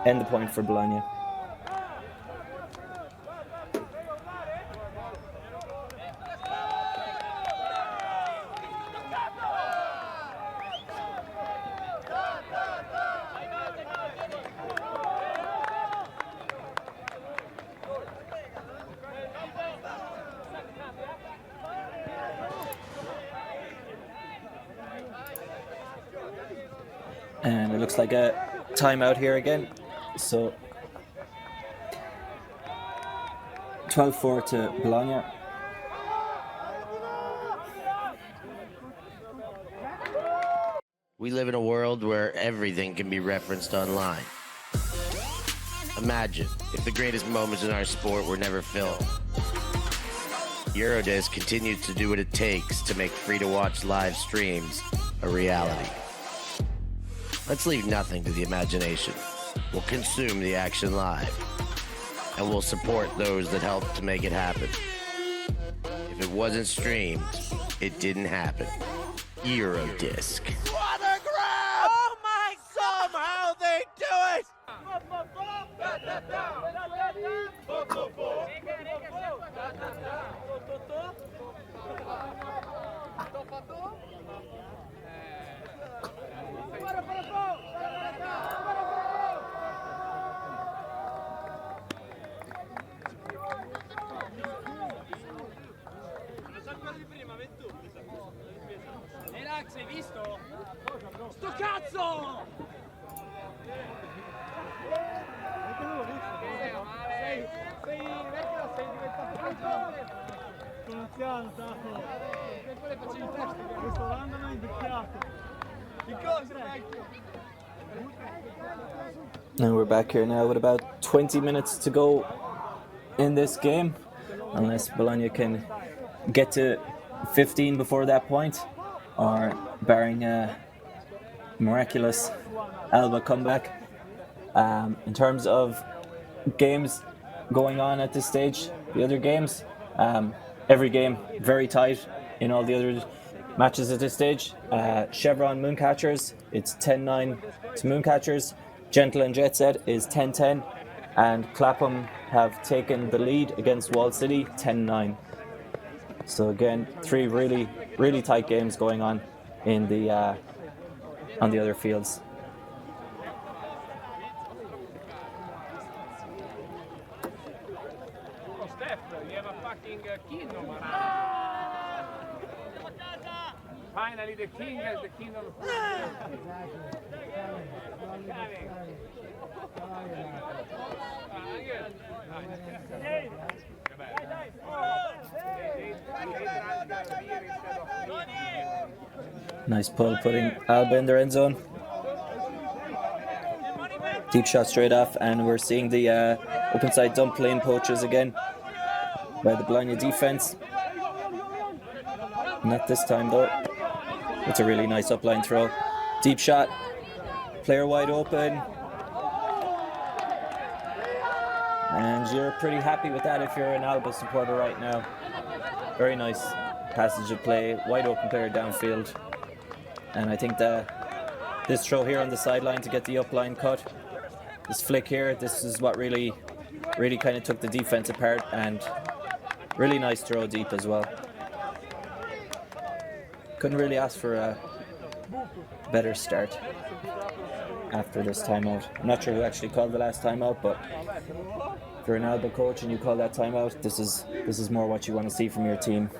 end the point for Bologna. And it looks like a timeout here again. So 12-4 to Bologna. We live in a world where everything can be referenced online. Imagine if the greatest moments in our sport were never filmed. Eurodisc continues to do what it takes to make free-to-watch live streams a reality. Let's leave nothing to the imagination. We'll consume the action live, and we'll support those that help to make it happen. If it wasn't streamed, it didn't happen. Eurodisc. What a grab! Oh my, somehow they do it! Relax, hai visto? Sto cazzo! Sei diventato con anziano, Tato. Per quale facevi il test? Questo l'anno non è invecchiato. Di cosa, vecchio? And we're back here now with about 20 minutes to go in this game, unless Bologna can get to 15 before that point, or barring a miraculous Alba comeback. In terms of games going on at this stage, the other games, every game very tight in all the other matches at this stage. Chevron Mooncatchers, it's 10-9 to Mooncatchers. Gentle and Jet Set is 10-10, and Clapham have taken the lead against Wall City 10-9. So again, three really tight games going on in the on the other fields. Finally, the king has the kingdom. Nice pull, putting Alba in their end zone. Deep shot straight off, and we're seeing the open side dump lane poaches again by the Bologna defense. Not this time though. It's a really nice upline throw. Deep shot, player wide open. And you're pretty happy with that if you're an Alba supporter right now. Very nice passage of play, wide open player downfield. And I think this throw here on the sideline to get the upline cut, this flick here, this is what really kind of took the defense apart, and really nice throw deep as well. Couldn't really ask for a better start after this timeout. I'm not sure who actually called the last timeout, but if you're an Alba coach and you call that timeout, this is more what you want to see from your team.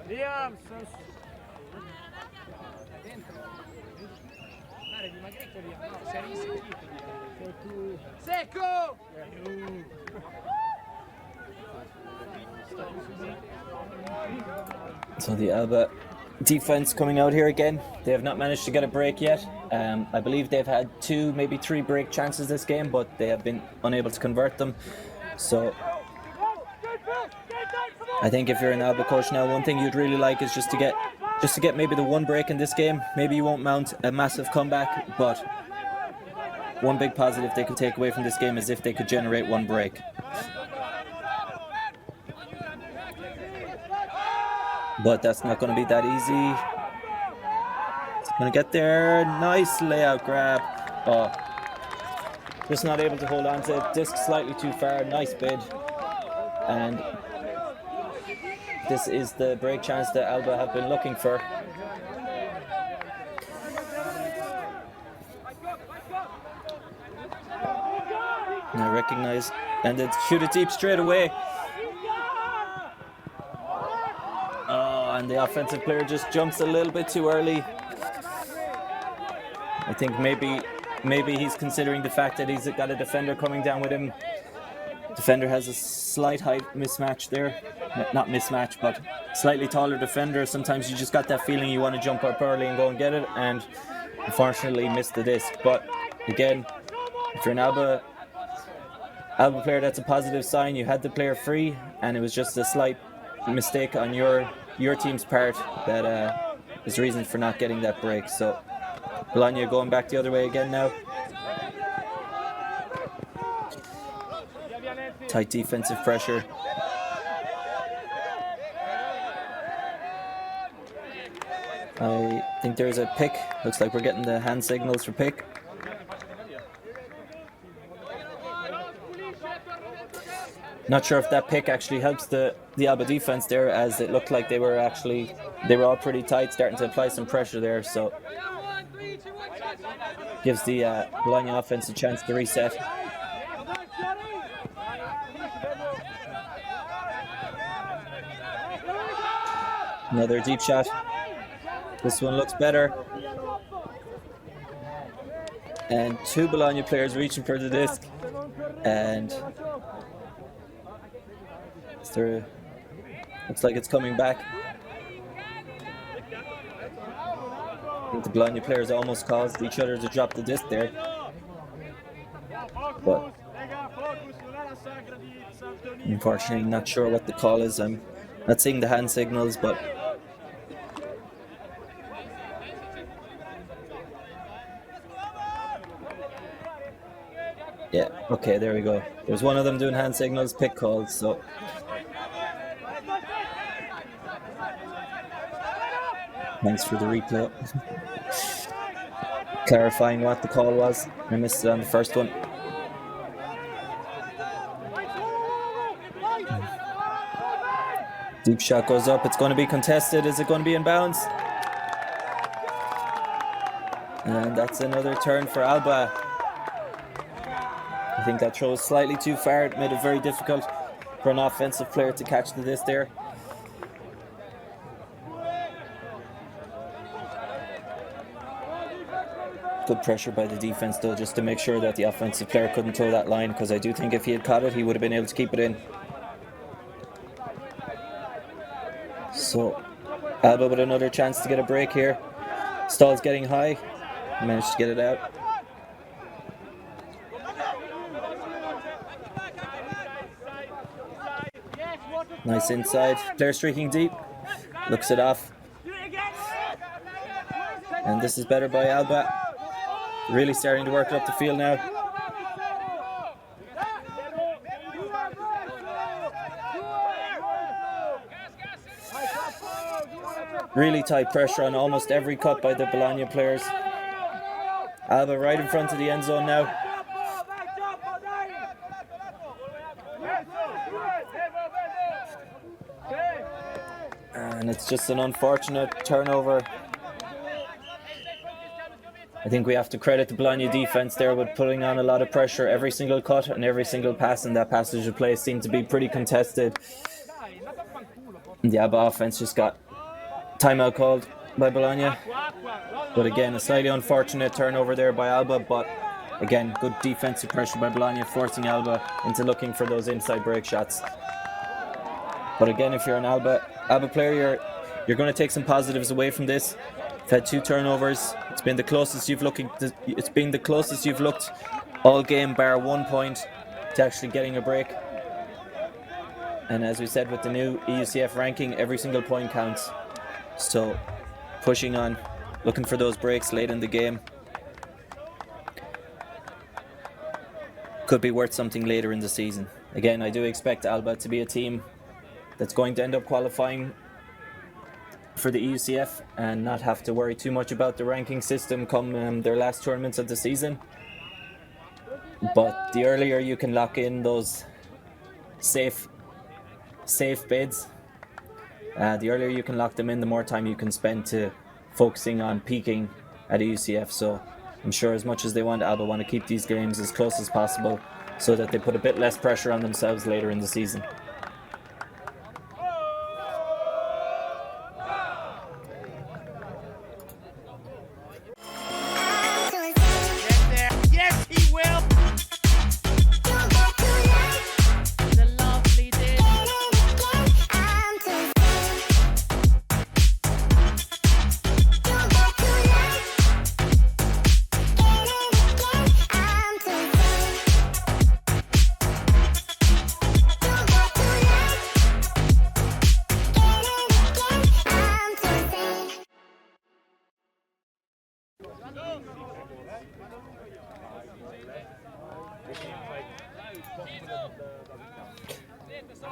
Liam, Secco! So the Alba defense coming out here again. They have not managed to get a break yet. I believe they've had 2, maybe 3 break chances this game, but they have been unable to convert them. So I think if you're an Alba coach now, one thing you'd really like is just to get maybe the 1 break in this game. Maybe you won't mount a massive comeback, but one big positive they could take away from this game is if they could generate 1 break. But that's not going to be that easy. It's going to get there. Nice layout grab. Oh, just not able to hold on to it. Disc slightly too far. Nice bid. And this is the break chance that Alba have been looking for. And I recognize, and then shoot it deep straight away. And the offensive player just jumps a little bit too early. I think maybe he's considering the fact that he's got a defender coming down with him. Defender has a slight height mismatch there. Not mismatch, but slightly taller defender. Sometimes you just got that feeling you want to jump up early and go and get it, and unfortunately missed the disc. But again, if you're an Alba player, that's a positive sign. You had the player free, and it was just a slight mistake on your team's part that is the reason for not getting that break. So Bologna going back the other way again now. Tight defensive pressure. I think there's a pick. Looks like we're getting the hand signals for pick. Not sure if that pick actually helps the Alba defense there, as it looked like they were all pretty tight, starting to apply some pressure there. So gives the Bologna offense a chance to reset. Another deep shot. This one looks better. And 2 Bologna players reaching for the disc. And looks like it's coming back. I think the Bologna players almost caused each other to drop the disc there. But unfortunately, not sure what the call is. I'm not seeing the hand signals, but yeah, okay, there we go. There's one of them doing hand signals, pick calls, so thanks for the replay. Clarifying what the call was. I missed it on the first one. Deep shot goes up. It's going to be contested. Is it going to be in bounds? And that's another turn for Alba. I think that throw is slightly too far. It made it very difficult for an offensive player to catch the disc there. Good pressure by the defense though, just to make sure that the offensive player couldn't throw that line, because I do think if he had caught it, he would have been able to keep it in. So Alba with another chance to get a break here. Stall's getting high, managed to get it out. Nice inside, player streaking deep, looks it off. And this is better by Alba. Really starting to work it up the field now. Really tight pressure on almost every cut by the Bologna players. Alba right in front of the end zone now. And it's just an unfortunate turnover. I think we have to credit the Bologna defense there with putting on a lot of pressure. Every single cut and every single pass in that passage of play seemed to be pretty contested. And the Alba offense just got timeout called by Bologna. But again, a slightly unfortunate turnover there by Alba. But again, good defensive pressure by Bologna, forcing Alba into looking for those inside break shots. But again, if you're an Alba player, you're going to take some positives away from this. You've had 2 turnovers. It's been the closest you've looked all game, bar 1 point to actually getting a break. And as we said with the new EUCF ranking, every single point counts. So pushing on, looking for those breaks late in the game could be worth something later in the season. Again, I do expect Alba to be a team that's going to end up qualifying for the EUCF and not have to worry too much about the ranking system come their last tournaments of the season. But the earlier you can lock in those safe bids, the earlier you can lock them in, the more time you can spend to focusing on peaking at EUCF. So I'm sure as much as they want, Alba want to keep these games as close as possible so that they put a bit less pressure on themselves later in the season.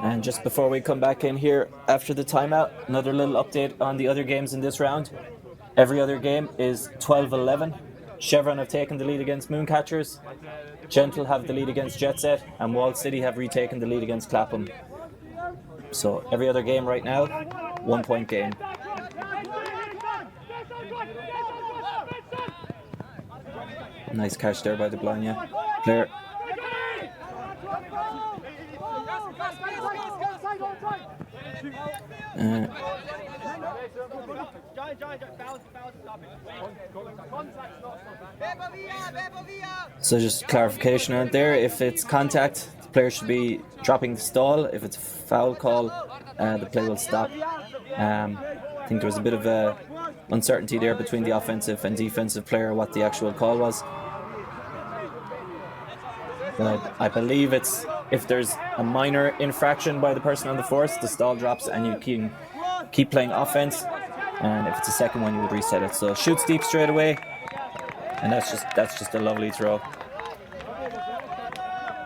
And just before we come back in here after the timeout, another little update on the other games in this round. Every other game is 12-11. Chevron have taken the lead against Mooncatchers, Gentle have the lead against Jet Set, and Wall City have retaken the lead against Clapham. So every other game right now, 1 point game. Nice catch there by the Bologna player. So just clarification out there, if it's contact, the player should be dropping the stall. If it's a foul call, the play will stop. I think there was a bit of uncertainty there between the offensive and defensive player what the actual call was. But I believe it's if there's a minor infraction by the person on the force, the stall drops and you can keep playing offense. And if it's a second one, you would reset it. So shoots deep straight away, and that's just a lovely throw.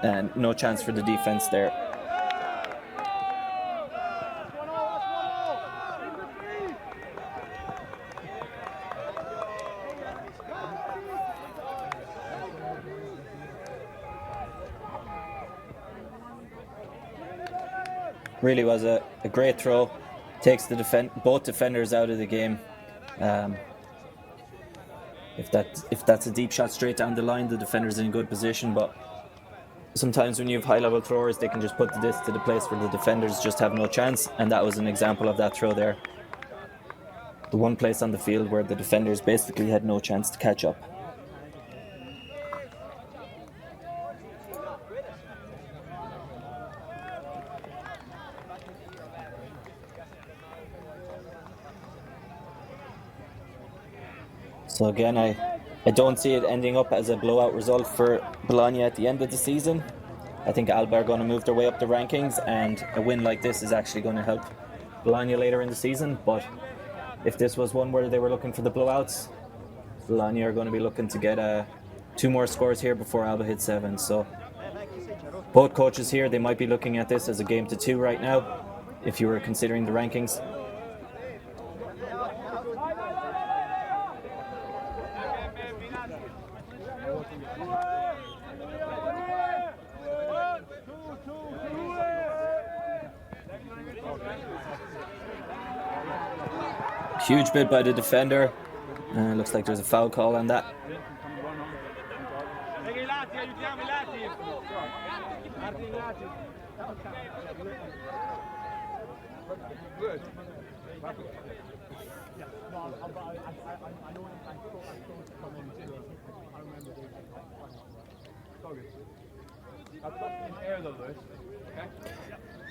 And no chance for the defense there. Really was a great throw. Takes the both defenders out of the game. If that's a deep shot straight down the line, the defender's in good position. But sometimes when you have high-level throwers, they can just put this to the place where the defenders just have no chance. And that was an example of that throw there. The one place on the field where the defenders basically had no chance to catch up. So again, I don't see it ending up as a blowout result for Bologna at the end of the season. I think Alba are going to move their way up the rankings, and a win like this is actually going to help Bologna later in the season. But if this was one where they were looking for the blowouts, Bologna are going to be looking to get 2 more scores here before Alba hits 7. So both coaches here, they might be looking at this as a game to 2 right now, if you were considering the rankings. Huge bid by the defender. Looks like there's a foul call on that.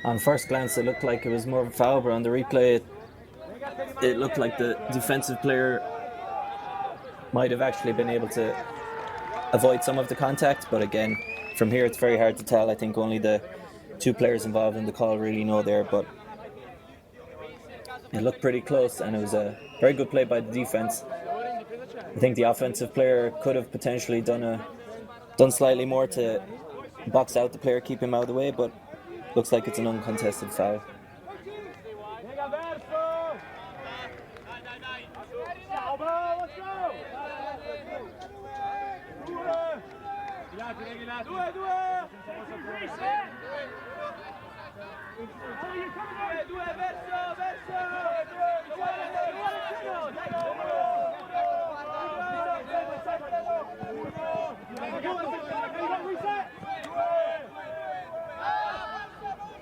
On first glance, it looked like it was more of a foul, but on the replay, it looked like the defensive player might have actually been able to avoid some of the contact. But again, from here, it's very hard to tell. I think only the two players involved in the call really know there, but it looked pretty close, and it was a very good play by the defense. I think the offensive player could have potentially done slightly more to box out the player, keep him out of the way, but looks like it's an uncontested foul.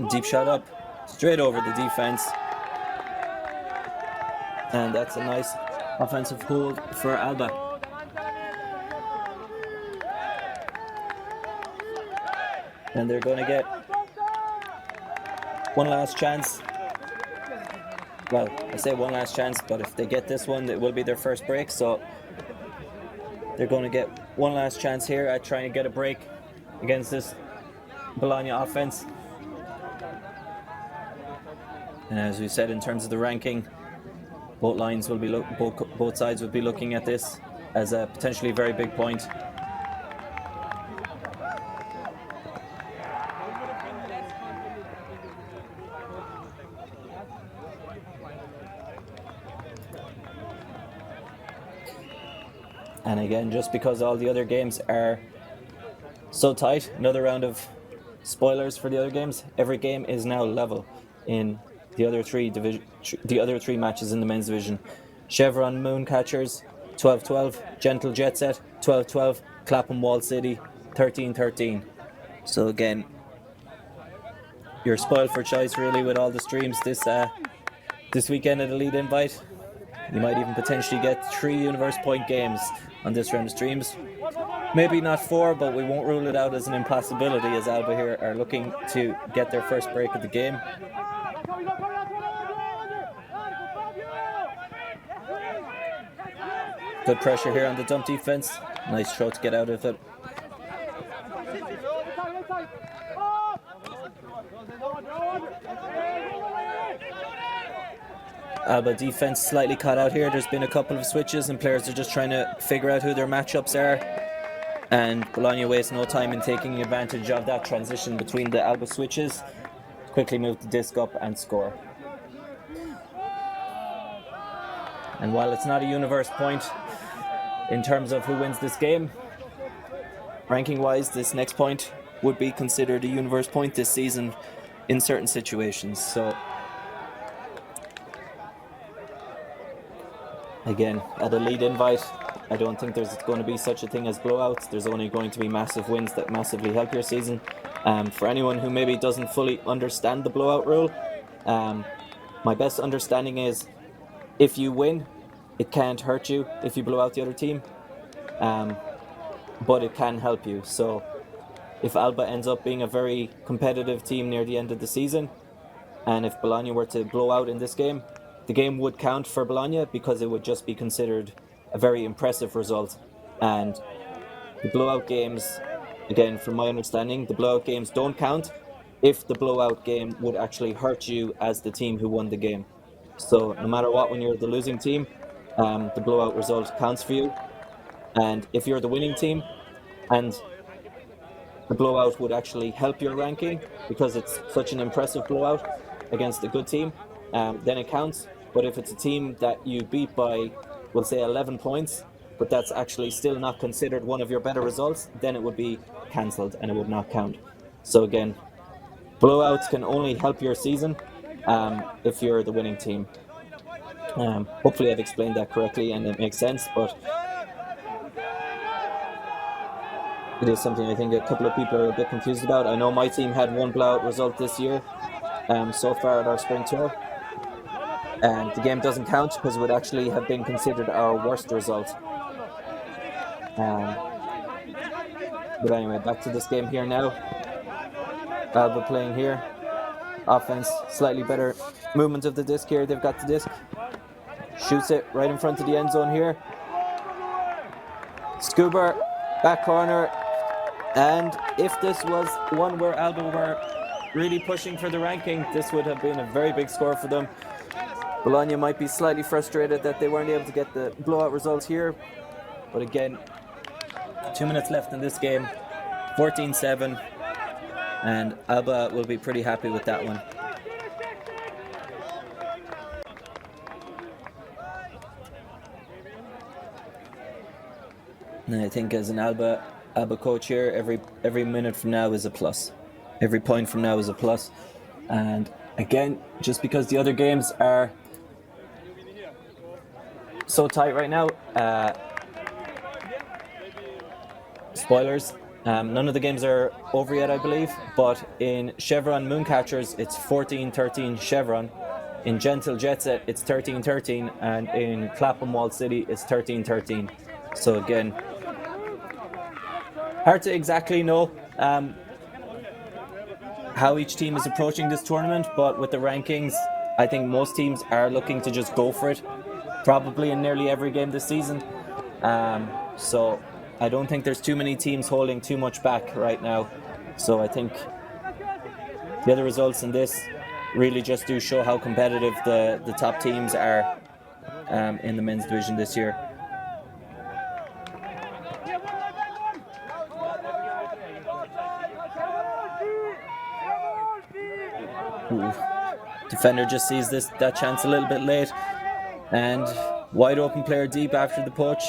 Deep shot up, straight over the defense. And that's a nice offensive hold for Alba. And they're going to get one last chance. Well, I say one last chance, but if they get this one, it will be their first break. So they're going to get one last chance here at trying to get a break against this Bologna offense. And as we said, in terms of the ranking, both sides will be looking at this as a potentially very big point. And again, just because all the other games are so tight, another round of spoilers for the other games. Every game is now level in the other three matches in the men's division. Chevron Mooncatchers 12-12, Gentle Jet Set 12-12, Clapham Wall City 13-13. So again, you're spoiled for choice really with all the streams this weekend at Elite Invite. You might even potentially get 3 Universe Point games on this round of streams. Maybe not 4, but we won't rule it out as an impossibility, as Alba here are looking to get their first break of the game. Good pressure here on the dump defense. Nice throw to get out of it. Alba defense slightly caught out here. There's been a couple of switches and players are just trying to figure out who their matchups are. And Bologna wastes no time in taking advantage of that transition between the Alba switches. Quickly move the disc up and score. And while it's not a universe point in terms of who wins this game, ranking-wise, this next point would be considered a universe point this season in certain situations. So again, at Elite Invite, I don't think there's going to be such a thing as blowouts. There's only going to be massive wins that massively help your season. For anyone who maybe doesn't fully understand the blowout rule, my best understanding is if you win, it can't hurt you if you blow out the other team, but it can help you. So if Alba ends up being a very competitive team near the end of the season, and if Bologna were to blow out in this game, the game would count for Bologna because it would just be considered a very impressive result. And the blowout games, again, from my understanding, the blowout games don't count if the blowout game would actually hurt you as the team who won the game. So no matter what, when you're the losing team, the blowout result counts for you. And if you're the winning team and the blowout would actually help your ranking because it's such an impressive blowout against a good team, then it counts. But if it's a team that you beat by, we'll say 11 points, but that's actually still not considered one of your better results, then it would be cancelled and it would not count. So again, blowouts can only help your season if you're the winning team. Hopefully I've explained that correctly and it makes sense, but it is something I think a couple of people are a bit confused about. I know my team had one blowout result this year so far at our spring tour. And the game doesn't count because it would actually have been considered our worst result. But anyway, back to this game here now. Alba playing here. Offense, slightly better movement of the disc here. They've got the disc. Shoots it right in front of the end zone here. Scuba, back corner. And if this was one where Alba were really pushing for the ranking, this would have been a very big score for them. Bologna might be slightly frustrated that they weren't able to get the blowout result here. But again, 2 minutes left in this game, 14-7. And Alba will be pretty happy with that one. And I think as an Alba coach here, every minute from now is a plus. Every point from now is a plus. And again, just because the other games are so tight right now, spoilers, none of the games are over yet, I believe, but in Chevron Mooncatchers, it's 14-13 Chevron. In Gentle Jet Set, it's 13-13, and in Clapham Wall City, it's 13-13. So again, hard to exactly know how each team is approaching this tournament, but with the rankings, I think most teams are looking to just go for it, probably in nearly every game this season. So I don't think there's too many teams holding too much back right now. So I think the other results in this really just do show how competitive the top teams are in the men's division this year. Ooh. Defender just sees that chance a little bit late, and wide open player deep after the poach.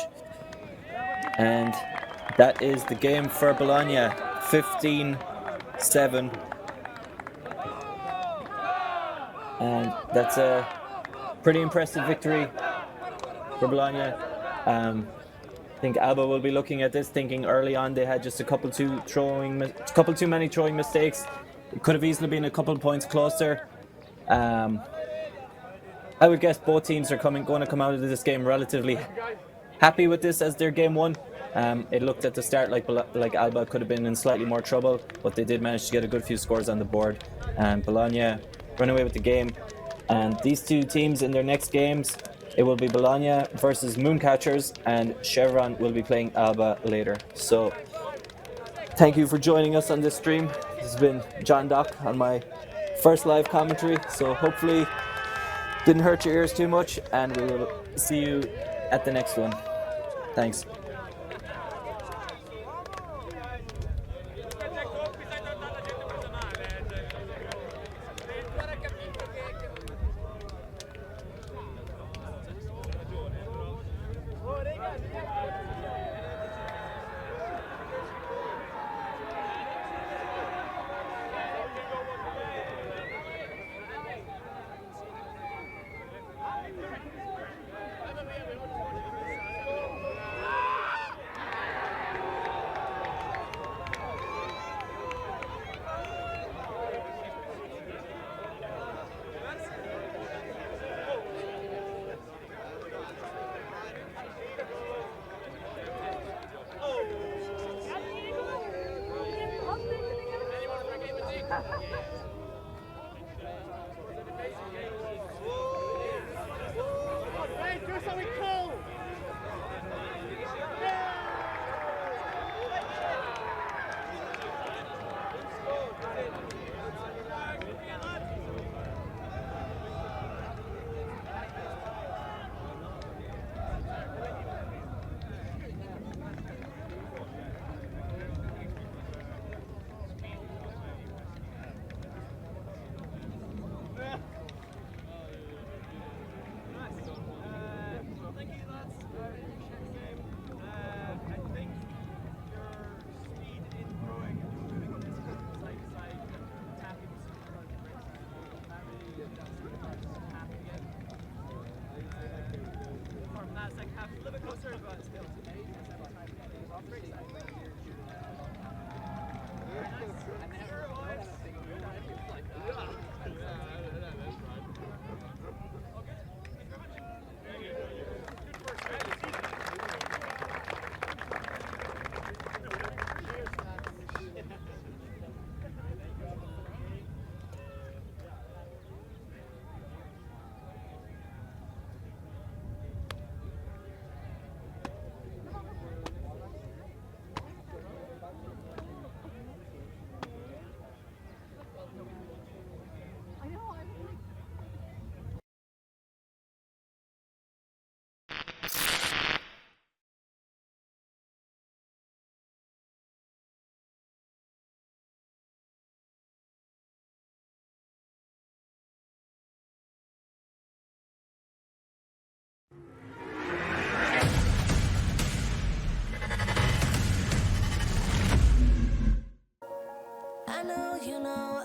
And that is the game for Bologna, 15-7. And that's a pretty impressive victory for Bologna. I think Alba will be looking at this thinking early on they had just a couple too many throwing mistakes. It could have easily been a couple points closer. I would guess both teams are going to come out of this game relatively happy with this as their game one. It looked at the start like Alba could have been in slightly more trouble, but they did manage to get a good few scores on the board. And Bologna run away with the game. And these two teams in their next games, it will be Bologna versus Mooncatchers, and Chevron will be playing Alba later. So thank you for joining us on this stream. This has been John Dock on my first live commentary, so hopefully didn't hurt your ears too much, and we will see you at the next one. Thanks. know